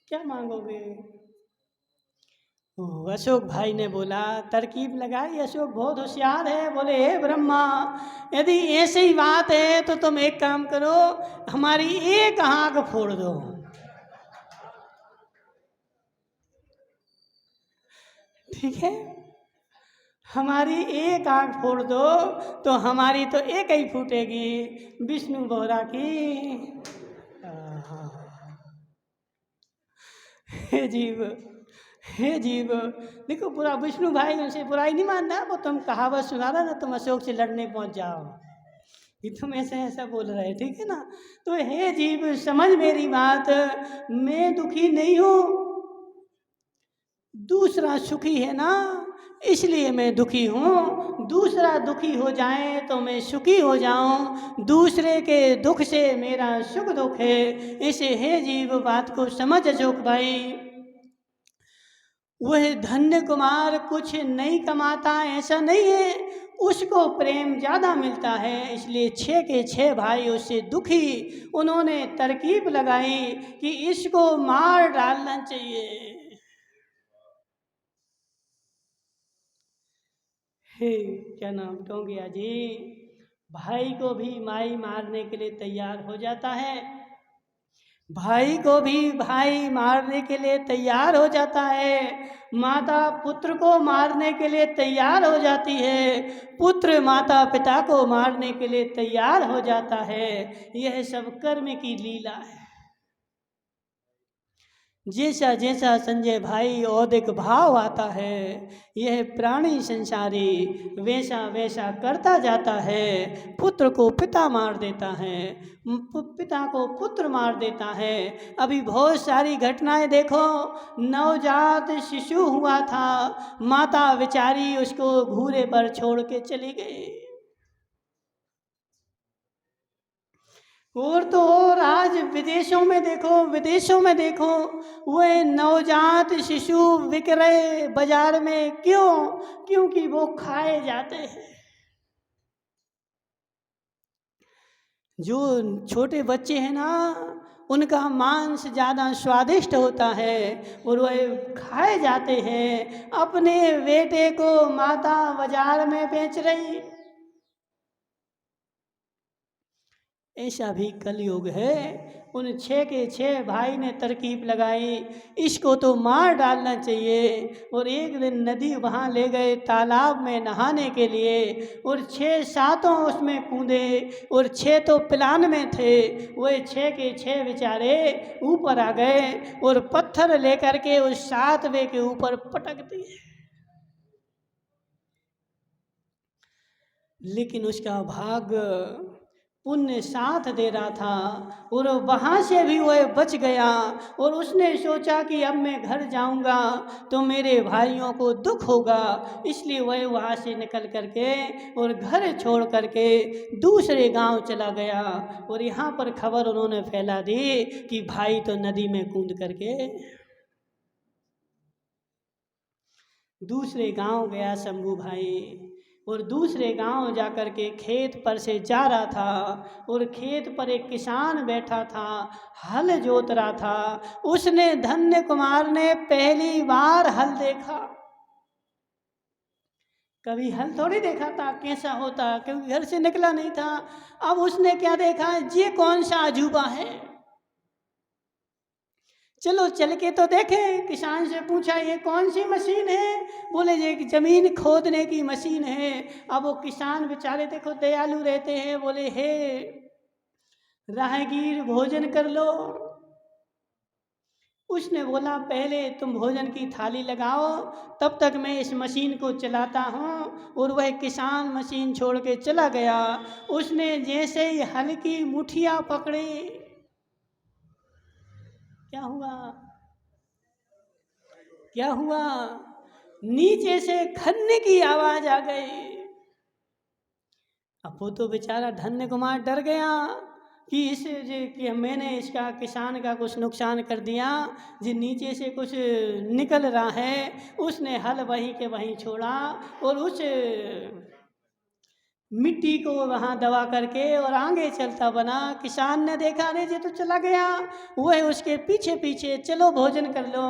क्या मांगोगे? अशोक भाई ने बोला, तरकीब लगाई, अशोक बहुत होशियार है, बोले हे ब्रह्मा यदि ऐसी ही बात है तो तुम एक काम करो, हमारी एक आंख फोड़ दो। ठीक है, हमारी एक आंख फोड़ दो तो हमारी तो एक ही फूटेगी, विष्णु बोहरा की। हे जीव देखो, पूरा विष्णु भाई उनसे बुराई नहीं मानना, वो तुम कहावत सुना रहा ना, तुम अशोक से लड़ने पहुंच जाओ, कि तुम ऐसा बोल रहे, ठीक है ना। तो हे जीव समझ मेरी बात, मैं दुखी नहीं हूँ, दूसरा सुखी है ना, इसलिए मैं दुखी हूँ। दूसरा दुखी हो जाए तो मैं सुखी हो जाऊँ, दूसरे के दुख से मेरा सुख दुख है। इसे हे जीव बात को समझ अशोक भाई। वह धन्य कुमार कुछ नहीं कमाता ऐसा नहीं है, उसको प्रेम ज़्यादा मिलता है, इसलिए 6 के 6 भाई उससे दुखी। उन्होंने तरकीब लगाई कि इसको मार डालना चाहिए। हे क्या नाम टोंगिया जी, भाई को भी माई मारने के लिए तैयार हो जाता है, भाई को भी भाई मारने के लिए तैयार हो जाता है, माता पुत्र को मारने के लिए तैयार हो जाती है, पुत्र माता पिता को मारने के लिए तैयार हो जाता है। यह सब कर्म की लीला है। जैसा जैसा संजय भाई औदिक भाव आता है, यह प्राणी संसारी वैसा वैसा करता जाता है। पुत्र को पिता मार देता है, पिता को पुत्र मार देता है। अभी बहुत सारी घटनाएं देखो, नवजात शिशु हुआ था, माता बेचारी उसको घूरे पर छोड़ के चली गई। और तो और आज विदेशों में देखो वह नवजात शिशु बिक रहे बाजार में। क्यों? क्योंकि वो खाए जाते हैं। जो छोटे बच्चे हैं ना, उनका मांस ज़्यादा स्वादिष्ट होता है और वह खाए जाते हैं। अपने बेटे को माता बाजार में बेच रही। ऐसा भी कलयुग है। उन 6 के 6 भाई ने तरकीब लगाई, इसको तो मार डालना चाहिए। और एक दिन नदी वहाँ ले गए तालाब में नहाने के लिए, और 6 सातों उसमें कूदे और 6 तो पिलान में थे। वह 6 के 6 बेचारे ऊपर आ गए और पत्थर लेकर के उस 7वें के ऊपर पटक दिए। लेकिन उसका भाग पुण्य साथ दे रहा था और वहाँ से भी वह बच गया। और उसने सोचा कि अब मैं घर जाऊँगा तो मेरे भाइयों को दुख होगा, इसलिए वह वहाँ से निकल करके और घर छोड़ करके दूसरे गांव चला गया। और यहाँ पर खबर उन्होंने फैला दी कि भाई तो नदी में कूद करके दूसरे गांव गया शंभू भाई। और दूसरे गांव जाकर के खेत पर से जा रहा था, और खेत पर एक किसान बैठा था, हल जोत रहा था। उसने धन्य कुमार ने पहली बार हल देखा। कभी हल थोड़ी देखा था कैसा होता, क्योंकि घर से निकला नहीं था। अब उसने क्या देखा, ये कौन सा अजूबा है, चलो चल के तो देखे। किसान से पूछा ये कौन सी मशीन है? बोले ये जमीन खोदने की मशीन है। अब वो किसान बेचारे देखो दयालु रहते हैं, बोले हे राहगीर भोजन कर लो। उसने बोला पहले तुम भोजन की थाली लगाओ, तब तक मैं इस मशीन को चलाता हूँ। और वह किसान मशीन छोड़ के चला गया। उसने जैसे ही हल्की मुठिया पकड़ी, क्या हुआ? क्या हुआ? नीचे से खन्ने की आवाज आ गई। अब वो तो बेचारा धन्य कुमार डर गया कि मैंने इसका किसान का कुछ नुकसान कर दिया, जो नीचे से कुछ निकल रहा है। उसने हल वहीं के वहीं छोड़ा और उस मिट्टी को वहाँ दबा करके और आगे चलता बना। किसान ने देखा अरे ये तो चला गया, वह उसके पीछे पीछे चलो भोजन कर लो।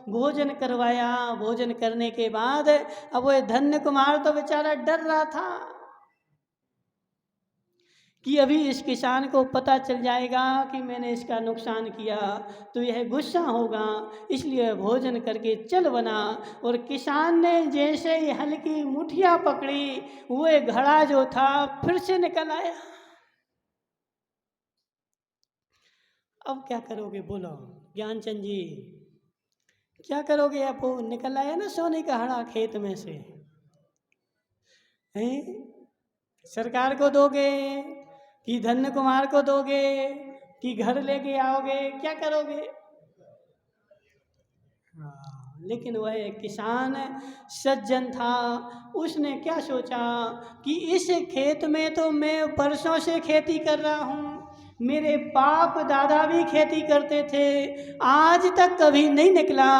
भोजन करवाया। भोजन करने के बाद अब वह धन्य कुमार तो बेचारा डर रहा था कि अभी इस किसान को पता चल जाएगा कि मैंने इसका नुकसान किया तो यह गुस्सा होगा, इसलिए भोजन करके चल बना। और किसान ने जैसे ही हल्की मुठिया पकड़ी, वो घड़ा जो था फिर से निकल आया। अब क्या करोगे बोलो ज्ञानचंद जी, क्या करोगे? अब वो निकल आया ना सोने का हड़ा खेत में से, हैं? सरकार को दोगे कि धन्य कुमार को दोगे कि घर लेके आओगे, क्या करोगे? हाँ, लेकिन वह किसान सज्जन था, उसने क्या सोचा कि इस खेत में तो मैं परसों से खेती कर रहा हूँ, मेरे बाप दादा भी खेती करते थे, आज तक कभी नहीं निकला,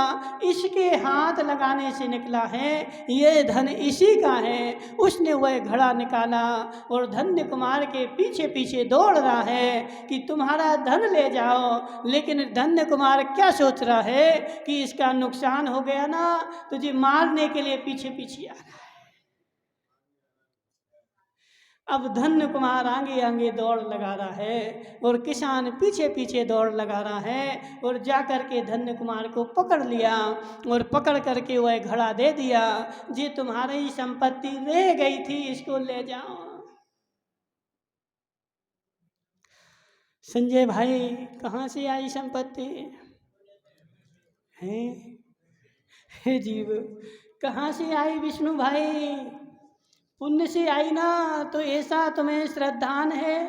इसके हाथ लगाने से निकला है, ये धन इसी का है। उसने वह घड़ा निकाला और धन्य कुमार के पीछे पीछे दौड़ रहा है कि तुम्हारा धन ले जाओ। लेकिन धन्य कुमार क्या सोच रहा है कि इसका नुकसान हो गया ना, तुझे मारने के लिए पीछे पीछे आ रहा है। अब धन्य कुमार आगे आगे दौड़ लगा रहा है और किसान पीछे पीछे दौड़ लगा रहा है, और जा कर के धन्य कुमार को पकड़ लिया और पकड़ करके वह घड़ा दे दिया, जी तुम्हारी संपत्ति रह गई थी, इसको ले जाओ। संजय भाई, कहाँ से आई संपत्ति? है हे जीव, कहाँ से आई विष्णु भाई? पुण्य से आई ना, तो ऐसा तुम्हें श्रद्धान है।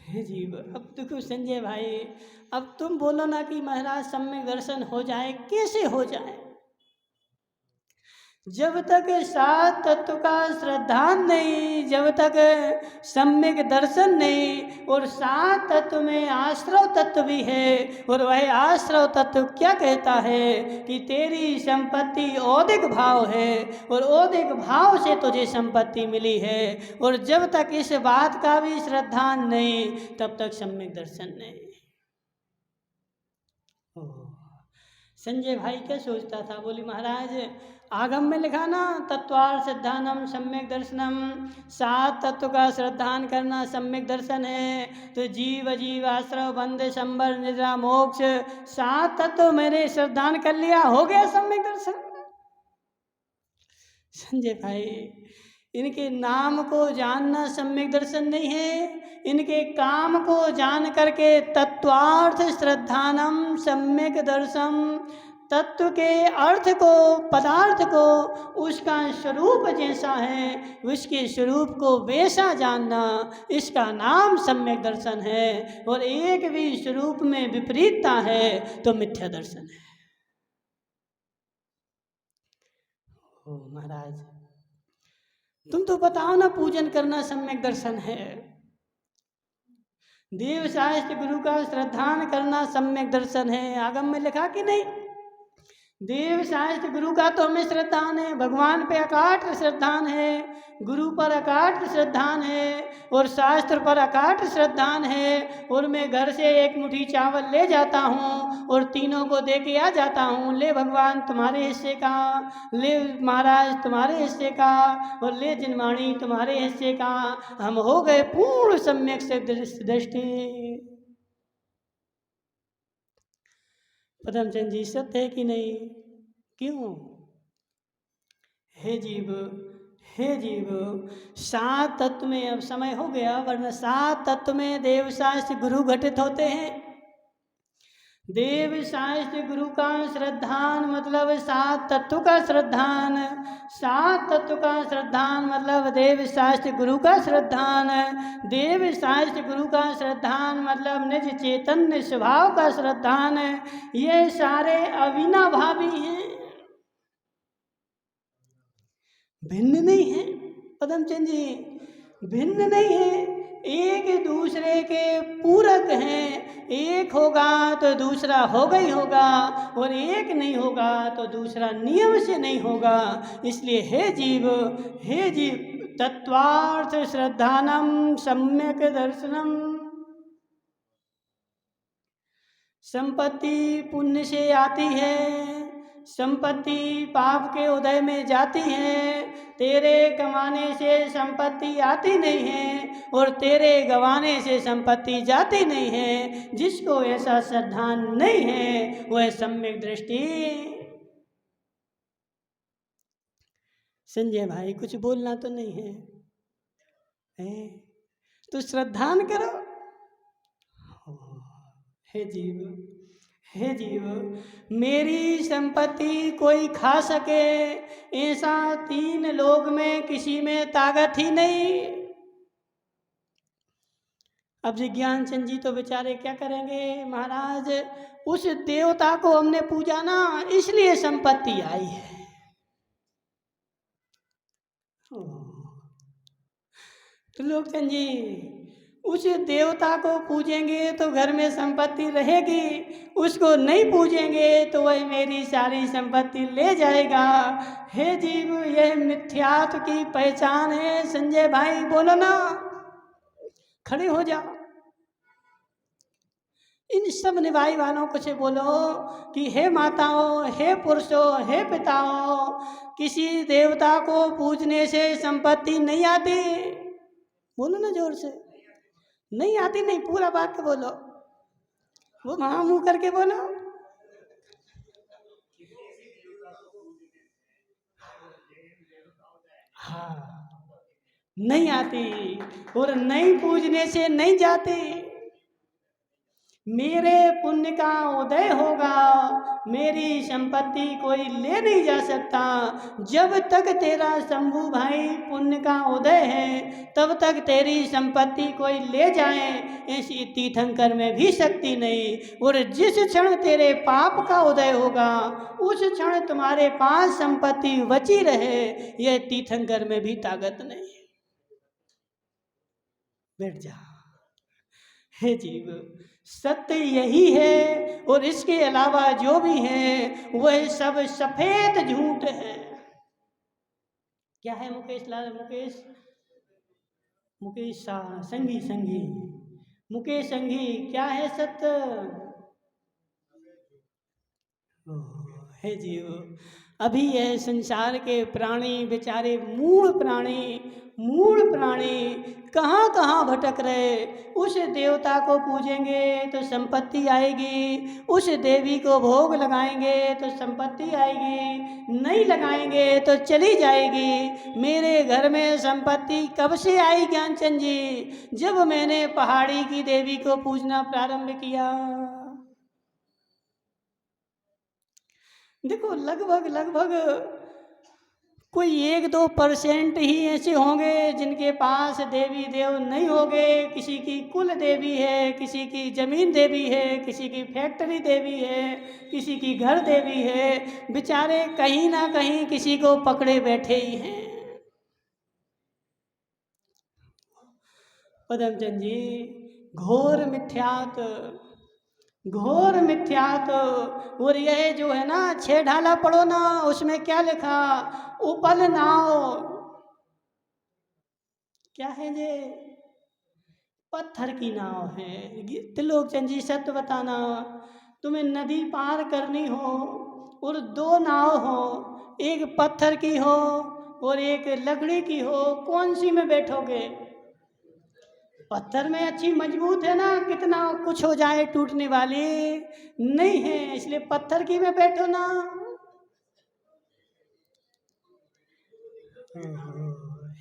हे जीव, अब देखो संजय भाई, अब तुम बोलो ना कि महाराज सम्यक दर्शन हो जाए, कैसे हो जाए? जब तक सात तत्व का श्रद्धान नहीं, जब तक सम्यक दर्शन नहीं, और सात तत्व में आश्रव तत्व भी है, और वह आश्रव तत्व क्या कहता है कि तेरी संपत्ति औदिक भाव है और औदिक भाव से तुझे संपत्ति मिली है, और जब तक इस बात का भी श्रद्धान नहीं तब तक सम्यक दर्शन नहीं। संजय भाई क्या सोचता था? बोली महाराज, आगम में लिखा ना, तत्वार्थ श्रद्धानम सम्यक दर्शनम, सात तत्व का श्रद्धान करना सम्यक दर्शन है। तो जीव अजीव आश्रव बंध संबर निद्रा मोक्ष, सात तत्व मैंने श्रद्धान कर लिया, हो गया सम्यक दर्शन। संजय भाई, इनके नाम को जानना सम्यक दर्शन नहीं है, इनके काम को जान करके तत्वार्थ श्रद्धानम सम्यक दर्शन, तत्व के अर्थ को, पदार्थ को, उसका स्वरूप जैसा है उसके स्वरूप को वैसा जानना, इसका नाम सम्यक दर्शन है। और एक भी स्वरूप में विपरीतता है तो मिथ्या दर्शन है। ओ महाराज, तुम तो बताओ ना, पूजन करना सम्यक दर्शन है, देव शास्त्र गुरु का श्रद्धान करना सम्यक दर्शन है, आगम में लिखा कि नहीं? देव शास्त्र गुरु का तो हमें श्रद्धान है, भगवान पे अकाट श्रद्धान है, गुरु पर अकाट श्रद्धान है, और शास्त्र पर अकाट श्रद्धान है। और मैं घर से एक मुट्ठी चावल ले जाता हूँ और तीनों को दे के आ जाता हूँ, ले भगवान तुम्हारे हिस्से का, ले महाराज तुम्हारे हिस्से का, और ले जिनवाणी तुम्हारे हिस्से का, हम हो गए पूर्ण सम्यक से दृष्टि। पदमचंद जी, सत्य है कि नहीं? क्यों? हे जीव, हे जीव, सात तत्व में अब समय हो गया, वरना सात तत्व में देव शास्त्र गुरु घटित होते हैं। देव शास्त्र गुरु का श्रद्धान मतलब सात तत्व का श्रद्धान, सात तत्व का श्रद्धान मतलब देव शास्त्र गुरु का श्रद्धान, देव शास्त्र गुरु का श्रद्धान मतलब निज चैतन्य स्वभाव का श्रद्धान। ये सारे अविनाभावी हैं, भिन्न नहीं है। पदमचंद जी, भिन्न नहीं है, एक दूसरे के पूरक हैं। एक होगा तो दूसरा होगा ही होगा, और एक नहीं होगा तो दूसरा नियम से नहीं होगा। इसलिए हे जीव, हे जीव, तत्वार्थ श्रद्धानम सम्यक दर्शनम। संपत्ति पुण्य से आती है, संपत्ति पाप के उदय में जाती है, तेरे कमाने से संपत्ति आती नहीं है और तेरे गंवाने से संपत्ति जाती नहीं है। जिसको ऐसा श्रद्धान नहीं है वह सम्यक दृष्टि। संजय भाई, कुछ बोलना तो नहीं है, तो श्रद्धान करो। हे जीव, हे जीव, मेरी संपत्ति कोई खा सके ऐसा तीन लोक में किसी में ताकत ही नहीं। अब जी ज्ञानचंद जी तो बेचारे क्या करेंगे महाराज, उस देवता को हमने पूजा ना, इसलिए संपत्ति आई है। त्रिलोकचंद जी, उस देवता को पूजेंगे तो घर में संपत्ति रहेगी, उसको नहीं पूजेंगे तो वह मेरी सारी संपत्ति ले जाएगा। हे जीव, यह मिथ्यात्व की पहचान है। संजय भाई बोलो ना, खड़े हो जाओ। इन सब निभाई वालों को से बोलो कि हे माताओं, हे पुरुषों, हे पिताओं, किसी देवता को पूजने से संपत्ति नहीं आती। बोलो ना जोर से, नहीं आती। नहीं, पूरा वाक्य बोलो, वो वहां मुंह करके बोलो। हाँ, नहीं आती, और नहीं पूजने से नहीं जाती। मेरे पुण्य का उदय होगा, मेरी संपत्ति कोई ले नहीं जा सकता। जब तक तेरा शंभू भाई पुण्य का उदय है, तब तक तेरी संपत्ति कोई ले जाए, ऐसी तीर्थंकर में भी शक्ति नहीं। और जिस क्षण तेरे पाप का उदय होगा, उस क्षण तुम्हारे पास संपत्ति बची रहे, यह तीर्थंकर में भी ताकत नहीं। बैठ जा। हे जीव, सत्य यही है, और इसके अलावा जो भी है वह सब सफेद झूठ है। क्या है मुकेश लाल? मुकेश संगी मुकेश संगी, क्या है सत्य? हे जीव, अभी यह संसार के प्राणी बेचारे मूढ़ प्राणी कहाँ कहाँ भटक रहे। उस देवता को पूजेंगे तो संपत्ति आएगी, उस देवी को भोग लगाएंगे तो संपत्ति आएगी, नहीं लगाएंगे तो चली जाएगी। मेरे घर में संपत्ति कब से आई ज्ञानचंद जी? जब मैंने पहाड़ी की देवी को पूजना प्रारंभ किया। देखो, लगभग कोई 1-2% ही ऐसे होंगे जिनके पास देवी देव नहीं होंगे। किसी की कुल देवी है, किसी की जमीन देवी है, किसी की फैक्ट्री देवी है, किसी की घर देवी है। बेचारे कहीं ना कहीं किसी को पकड़े बैठे ही हैं। पदमचंद जी, घोर मिथ्यात। और यह जो है ना, 6 ढाला पढ़ो ना, उसमें क्या लिखा? उपल नाव। क्या है ये? पत्थर की नाव है। त्रिलोकचंद जी, सत्य बताना, तुम्हें नदी पार करनी हो और 2 नाव हो, एक पत्थर की हो और एक लकड़ी की हो, कौन सी में बैठोगे? पत्थर में अच्छी मजबूत है ना, कितना कुछ हो जाए टूटने वाली नहीं है, इसलिए पत्थर की में बैठो ना।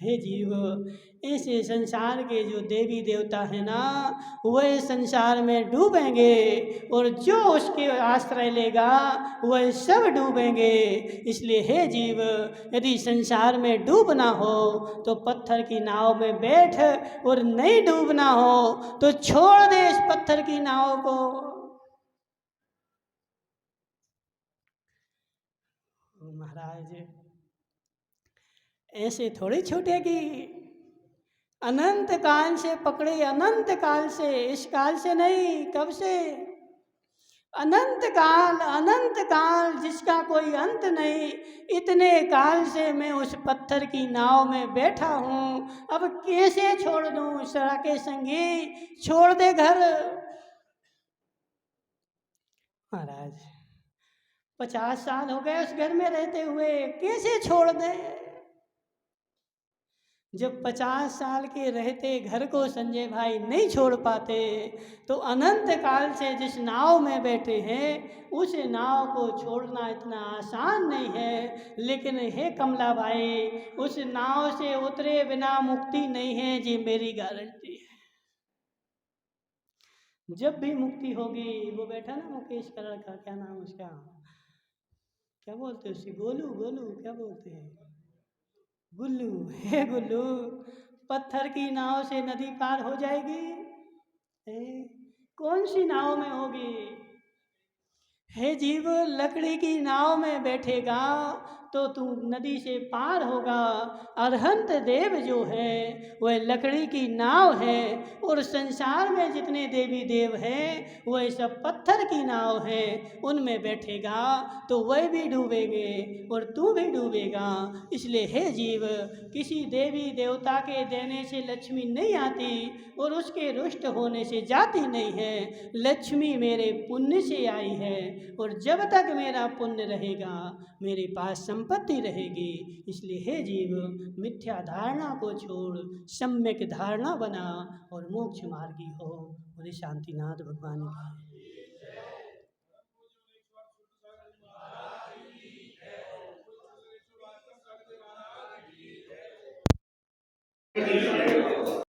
हे जीव, ऐसे संसार के जो देवी देवता है ना, वह संसार में डूबेंगे, और जो उसके आश्रय लेगा वह सब डूबेंगे। इसलिए हे जीव, यदि संसार में डूबना हो तो पत्थर की नाव में बैठ, और नहीं डूबना हो तो छोड़ दे इस पत्थर की नाव को। महाराज, ऐसे थोड़ी छूटेगी। अनंत काल से पकड़े, अनंत काल से, इस काल से नहीं। कब से? अनंत काल जिसका कोई अंत नहीं। इतने काल से मैं उस पत्थर की नाव में बैठा हूँ, अब कैसे छोड़ दूँ? सरा के संगी, छोड़ दे घर। महाराज, 50 साल हो गए उस घर में रहते हुए, कैसे छोड़ दे? जब 50 साल के रहते घर को संजय भाई नहीं छोड़ पाते, तो अनंत काल से जिस नाव में बैठे हैं, उस नाव को छोड़ना इतना आसान नहीं है। लेकिन हे कमला भाई, उस नाव से उतरे बिना मुक्ति नहीं है, जी मेरी गारंटी है। जब भी मुक्ति होगी, वो बैठा ना मुकेश का लड़का, क्या नाम उसका, क्या बोलते हैं उसी, गोलू क्या बोलते हैं, गुल्लू। हे गुल्लू, पत्थर की नाव से नदी पार हो जाएगी। है कौन सी नाव में होगी? हे जीव, लकड़ी की नाव में बैठेगा तो तू नदी से पार होगा। अरहंत देव जो है वह लकड़ी की नाव है, और संसार में जितने देवी देव हैं वह सब पत्थर की नाव है। उनमें बैठेगा तो वह भी डूबेंगे और तू भी डूबेगा। इसलिए हे जीव, किसी देवी देवता के देने से लक्ष्मी नहीं आती और उसके रुष्ट होने से जाती नहीं है। लक्ष्मी मेरे पुण्य से आई है, और जब तक मेरा पुण्य रहेगा मेरे पास संपत्ति रहेगी। इसलिए हे जीव, मिथ्या धारणा को छोड़ सम्यक धारणा बना और मोक्ष मार्गी हो। बोले शांतिनाथ भगवान की।